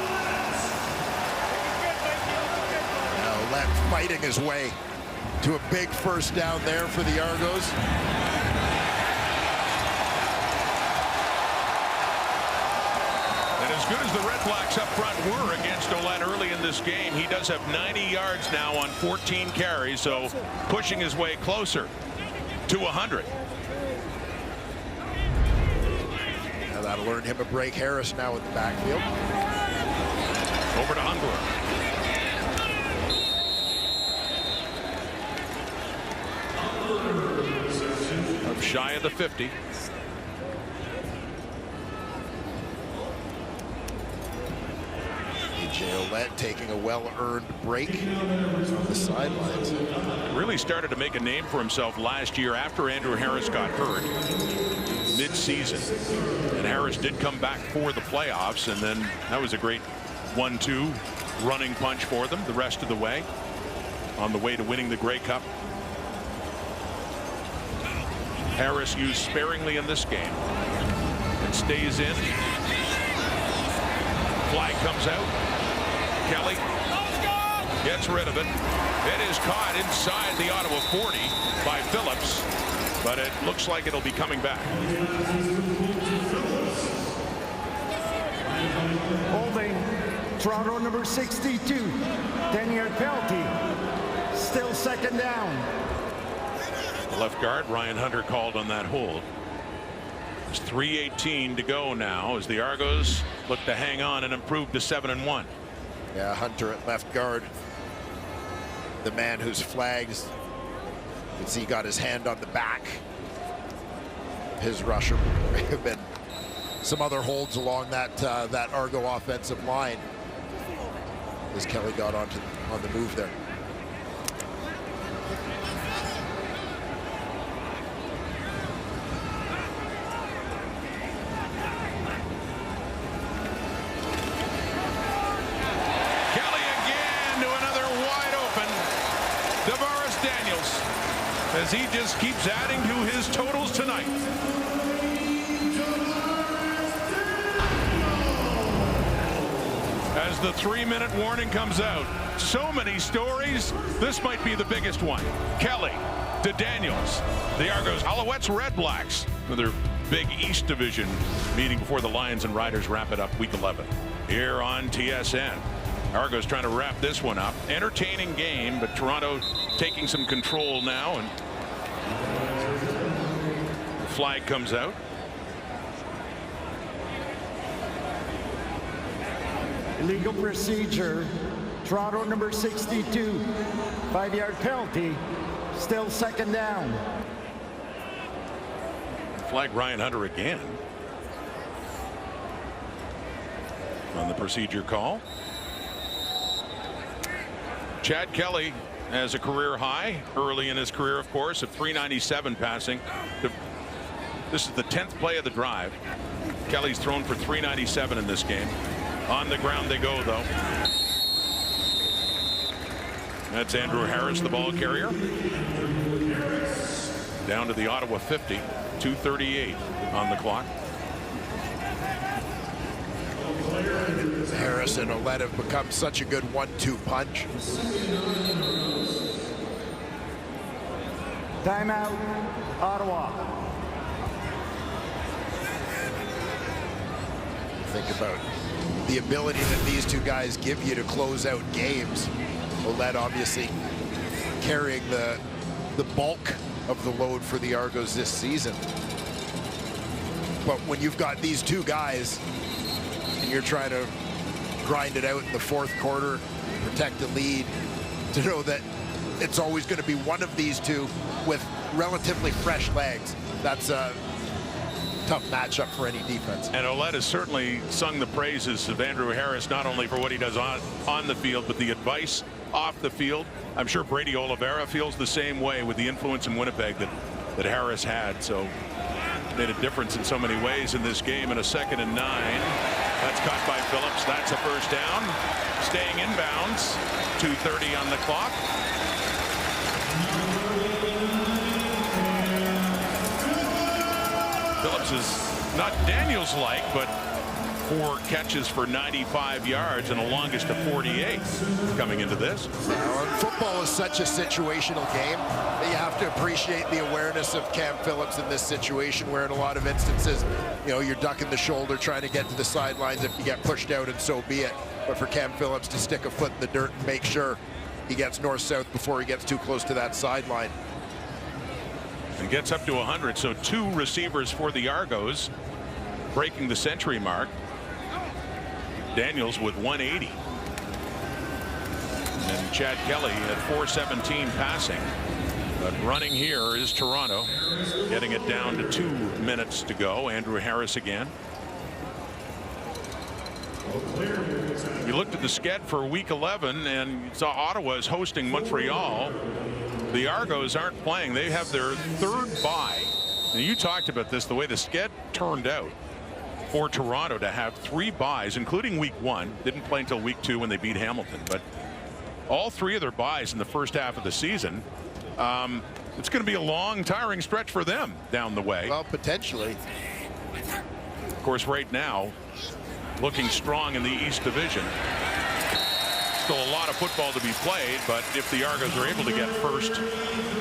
Ouellette fighting his way to a big first down there for the Argos. And as good as the REDBLACKS up front were against Ouellette early in this game, he does have 90 yards now on 14 carries, so pushing his way closer to 100. Now that'll earn him a break. Harris now in the backfield. Over to Ungler. Up shy of the 50. A.J. Ouellette taking a well-earned break on the sidelines. Really started to make a name for himself last year after Andrew Harris got hurt mid-season. And Harris did come back for the playoffs, and then that was a great 1-2 running punch for them the rest of the way on the way to winning the Grey Cup. Harris used sparingly in this game and stays in. Flag comes out. Kelly gets rid of it. It is caught inside the Ottawa 40 by Phillips, but it looks like it'll be coming back. Holding Toronto number 62, 10-yard penalty. Still second down. The left guard Ryan Hunter called on that hold. There's 3:18 to go now as the Argos look to hang on and improve to 7-1. Yeah, Hunter at left guard. The man who's flagged. You can see he got his hand on the back. His rusher. There have been some other holds along that Argo offensive line as Kelly got on the move there. As he just keeps adding to his totals tonight. As the 3-minute warning comes out, so many stories. This might be the biggest one. Kelly to Daniels. The Argos, Alouettes, REDBLACKS. Another big East Division meeting before the Lions and Riders wrap it up week 11. Here on TSN. Argos trying to wrap this one up. Entertaining game, but Toronto taking some control now, and the flag comes out. Illegal procedure. Toronto number 62, 5-yard penalty. Still second down. Flag Ryan Hunter again on the procedure call. Chad Kelly has a career high early in his career, of course, of 397 passing. This is the 10th play of the drive. Kelly's thrown for 397 in this game. On the ground they go, though. That's Andrew Harris, the ball carrier. Down to the Ottawa 50. 2:38 on the clock. Harris and Ouellette have become such a good 1-2 punch. Timeout, Ottawa. Think about the ability that these two guys give you to close out games. Ouellette obviously carrying the bulk of the load for the Argos this season. But when you've got these two guys and you're trying to grind it out in the fourth quarter, protect the lead, to know that it's always going to be one of these two with relatively fresh legs. That's a tough matchup for any defense. And Ouellette has certainly sung the praises of Andrew Harris, not only for what he does on the field, but the advice off the field. I'm sure Brady Oliveira feels the same way with the influence in Winnipeg that Harris had. So made a difference in so many ways in this game. In a 2nd and 9, that's caught by Phillips. That's a first down. Staying inbounds. 2:30 on the clock. Phillips is not Daniels-like, but 4 catches for 95 yards and a longest of 48 coming into this. Now, football is such a situational game that you have to appreciate the awareness of Cam Phillips in this situation, where in a lot of instances, you know, you're ducking the shoulder trying to get to the sidelines if you get pushed out, and so be it. But for Cam Phillips to stick a foot in the dirt and make sure he gets north-south before he gets too close to that sideline. And gets up to 100, so 2 receivers for the Argos breaking the century mark. Daniels with 180. And Chad Kelly at 417 passing. But running here is Toronto, getting it down to 2 minutes to go. Andrew Harris again. You looked at the sched for week 11 and you saw Ottawa is hosting Montreal. The Argos aren't playing. They have their 3rd bye. And you talked about this, the way the sched turned out for Toronto to have 3 byes, including week 1. Didn't play until week 2 when they beat Hamilton, but all 3 of their byes in the first half of the season. It's going to be a long, tiring stretch for them down the way. Well, potentially. Of course, right now, looking strong in the East Division. Still a lot of football to be played, but if the Argos are able to get first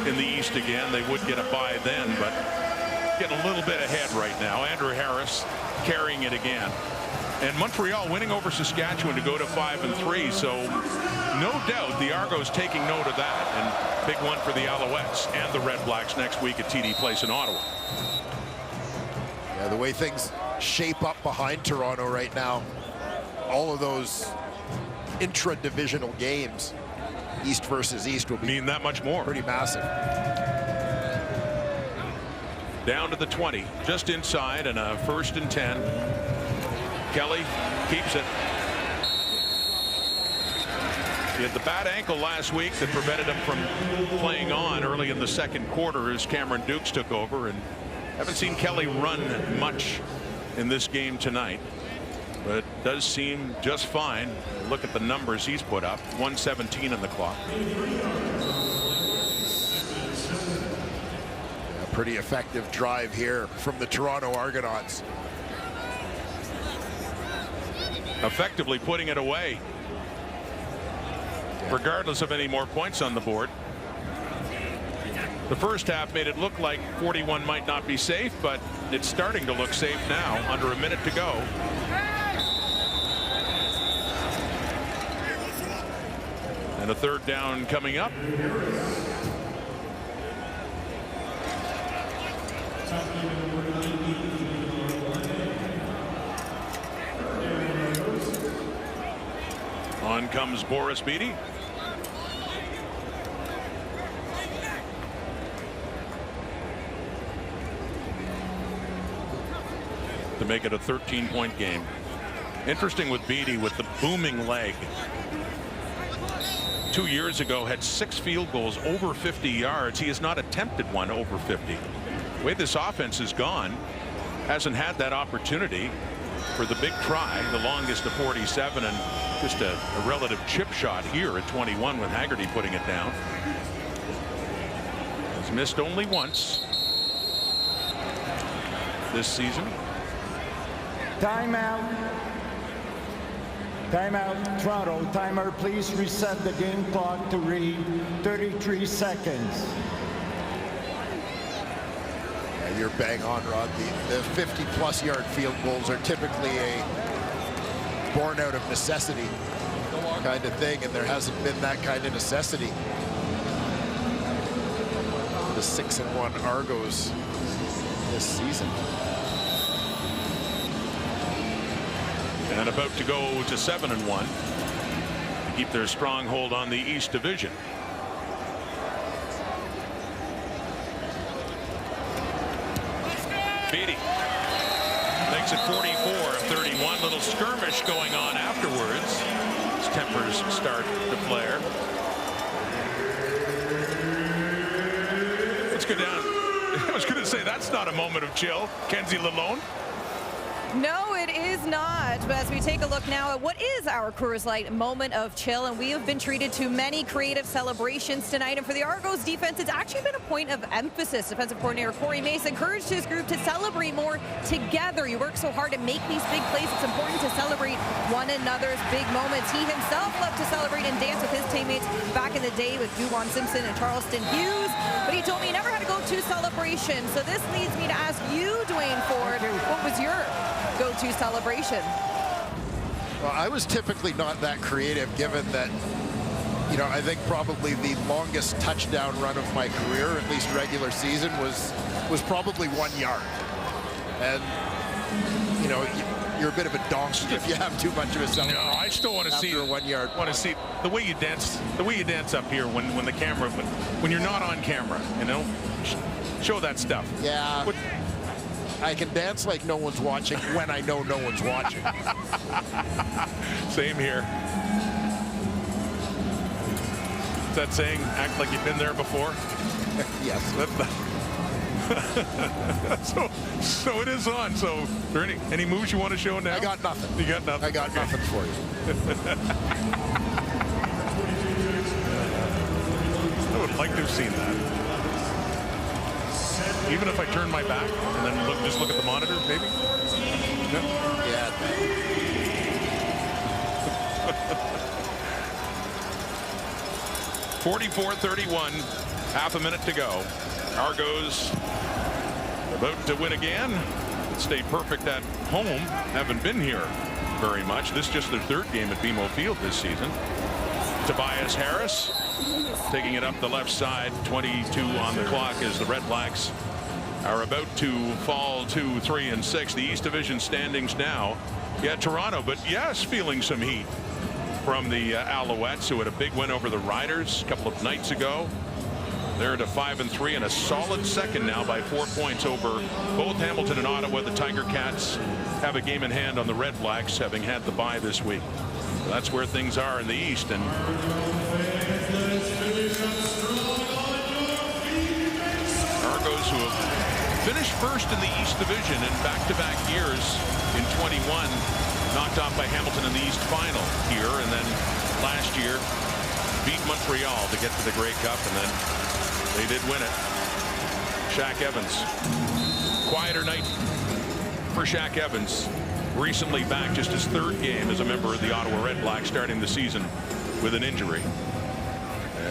in the East again, they would get a bye then, but getting a little bit ahead right now. Andrew Harris carrying it again. And Montreal winning over Saskatchewan to go to 5-3, so no doubt the Argos taking note of that, and big one for the Alouettes and the Red Blacks next week at TD Place in Ottawa. Yeah, the way things shape up behind Toronto right now, all of those intra-divisional games, East versus East, will mean that much more. Pretty massive. Down to the 20, just inside, and a 1st and 10. Kelly keeps it. He had the bad ankle last week that prevented him from playing on early in the 2nd quarter as Cameron Dukes took over, and haven't seen Kelly run much in this game tonight, but it does seem just fine. Look at the numbers he's put up. 1:17 on the clock. A pretty effective drive here from the Toronto Argonauts. Effectively putting it away, regardless of any more points on the board. The first half made it look like 41 might not be safe, but it's starting to look safe now, under a minute to go. And a 3rd down coming up. On comes Boris Beatty. To make it a 13-point game. Interesting with Beatty with the booming leg. 2 years ago had 6 field goals over 50 yards. He has not attempted one over 50. The way this offense has gone, hasn't had that opportunity for the big try, the longest of 47, and just a relative chip shot here at 21 with Haggerty putting it down. Has missed only once this season. Timeout. Timeout, Toronto. Timer, please reset the game clock to read 33 seconds. Yeah, you're bang on, Rod. The 50-plus yard field goals are typically a born out of necessity kind of thing, and there hasn't been that kind of necessity. The 6-1 Argos this season. And about to go to 7-1. The keep their stronghold on the East Division. Beatty makes it 44-31. Little skirmish going on afterwards. His tempers start to flare. Let's go down. I was going to say that's not a moment of chill. Kenzie Lalone. No, it is not. But as we take a look now at what is our Coors Light moment of chill, and we have been treated to many creative celebrations tonight. And for the Argos defense, it's actually been a point of emphasis. Defensive coordinator Corey Mace encouraged his group to celebrate more together. You work so hard to make these big plays. It's important to celebrate one another's big moments. He himself loved to celebrate and dance with his teammates back in the day with Duwan Simpson and Charleston Hughes. But he told me he never had a go-to celebration. So this leads me to ask you, Dwayne Ford, what was your go-to celebration? Well, I was typically not that creative, given that, you know, I think probably the longest touchdown run of my career, at least regular season, was probably 1 yard. And, you know, you're a bit of a donkey if you have too much of a celebration. No, I still want to see a 1 yard. Want to see the way you dance, up here when the camera, when you're not on camera. You know, show that stuff. Yeah. I can dance like no one's watching when I know no one's watching. Same here. Is that saying, act like you've been there before? Yes. So it is on. So, are there any moves you want to show now? I got nothing. You got nothing? I got nothing for you. I would like to have seen that. Even if I turn my back and then just look at the monitor, maybe? Yeah. 44-31, half a minute to go. Argos about to win again. Stay perfect at home. Haven't been here very much. This is just their third game at BMO Field this season. Tobias Harris taking it up the left side. 22 on the clock as the Red Blacks are about to fall to 3-6. The East Division standings now. Yeah, Toronto, but yes, feeling some heat from the Alouettes, who had a big win over the Riders a couple of nights ago. They're to 5-3 and a solid second now by 4 points over both Hamilton and Ottawa. The Tiger Cats have a game in hand on the Red Blacks, having had the bye this week. So that's where things are in the East. And Argos, who have finished first in the East Division in back-to-back years in 21, knocked off by Hamilton in the East Final here, and then last year beat Montreal to get to the Grey Cup, and then they did win it. Shaq Evans. Quieter night for Shaq Evans. Recently back, just his third game as a member of the Ottawa Red Blacks, starting the season with an injury.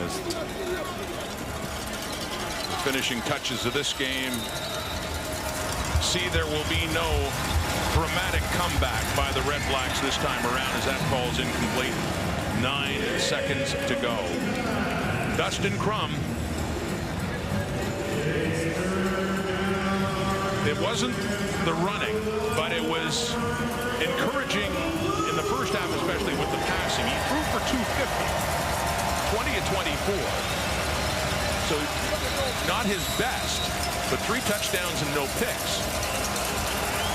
As the finishing touches of this game see there will be no dramatic comeback by the Red Blacks this time around, as that falls incomplete. 9 seconds to go. Dustin Crum. It wasn't the running, but it was encouraging in the first half, especially with the passing. He threw for 250, 20-24. So not his best, but 3 touchdowns and no picks.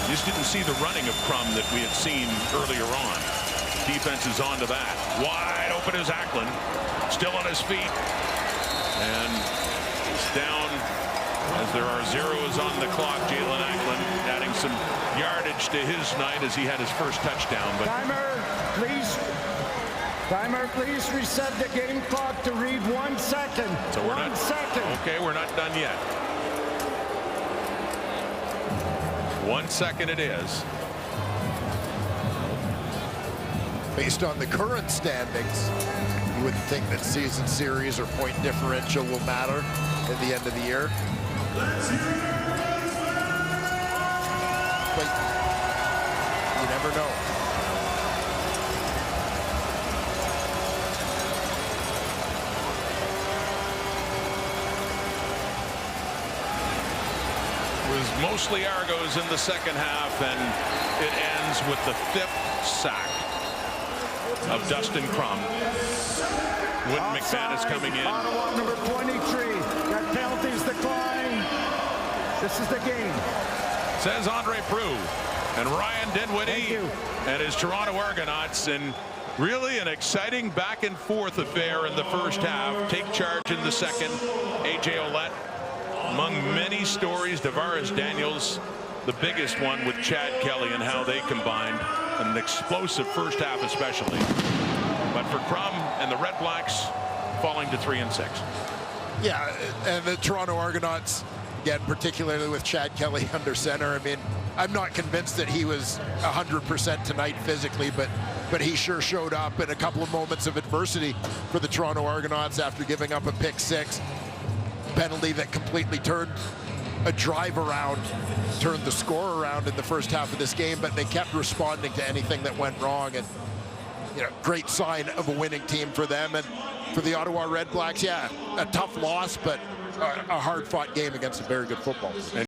Just didn't see the running of Crum that we had seen earlier on. Defense is on to that. Wide open is Acklin. Still on his feet. And it's down as there are zeros on the clock. Jalen Acklin adding some yardage to his night as he had his first touchdown. But Timer, please reset the game clock to read 1 second. So we're 1 second. Okay, we're not done yet. 1 second it is. Based on the current standings, you wouldn't think that season series or point differential will matter at the end of the year. But you never know. It was mostly Argos in the second half, and it ends with the 5th sack of Dustin Crum. Wooden McManus coming in. Ottawa number 23. That penalty's declined. This is the game. Says Andre Proulx. And Ryan Dinwiddie and his Toronto Argonauts, and really an exciting back and forth affair in the first half. Take charge in the second. A.J. Ouellette, among many stories, Tavares Daniels, the biggest one with Chad Kelly and how they combined. An explosive first half especially. But for Crum and the Red Blacks falling to 3-6. Yeah, and the Toronto Argonauts, again, particularly with Chad Kelly under center. I mean, I'm not convinced that he was 100% tonight physically, but he sure showed up in a couple of moments of adversity for the Toronto Argonauts after giving up a pick six. Penalty that completely turned a drive around, turned the score around in the first half of this game, but they kept responding to anything that went wrong. And, you know, great sign of a winning team for them. And for the Ottawa Red Blacks, yeah, a tough loss, but a hard-fought game against a very good football team.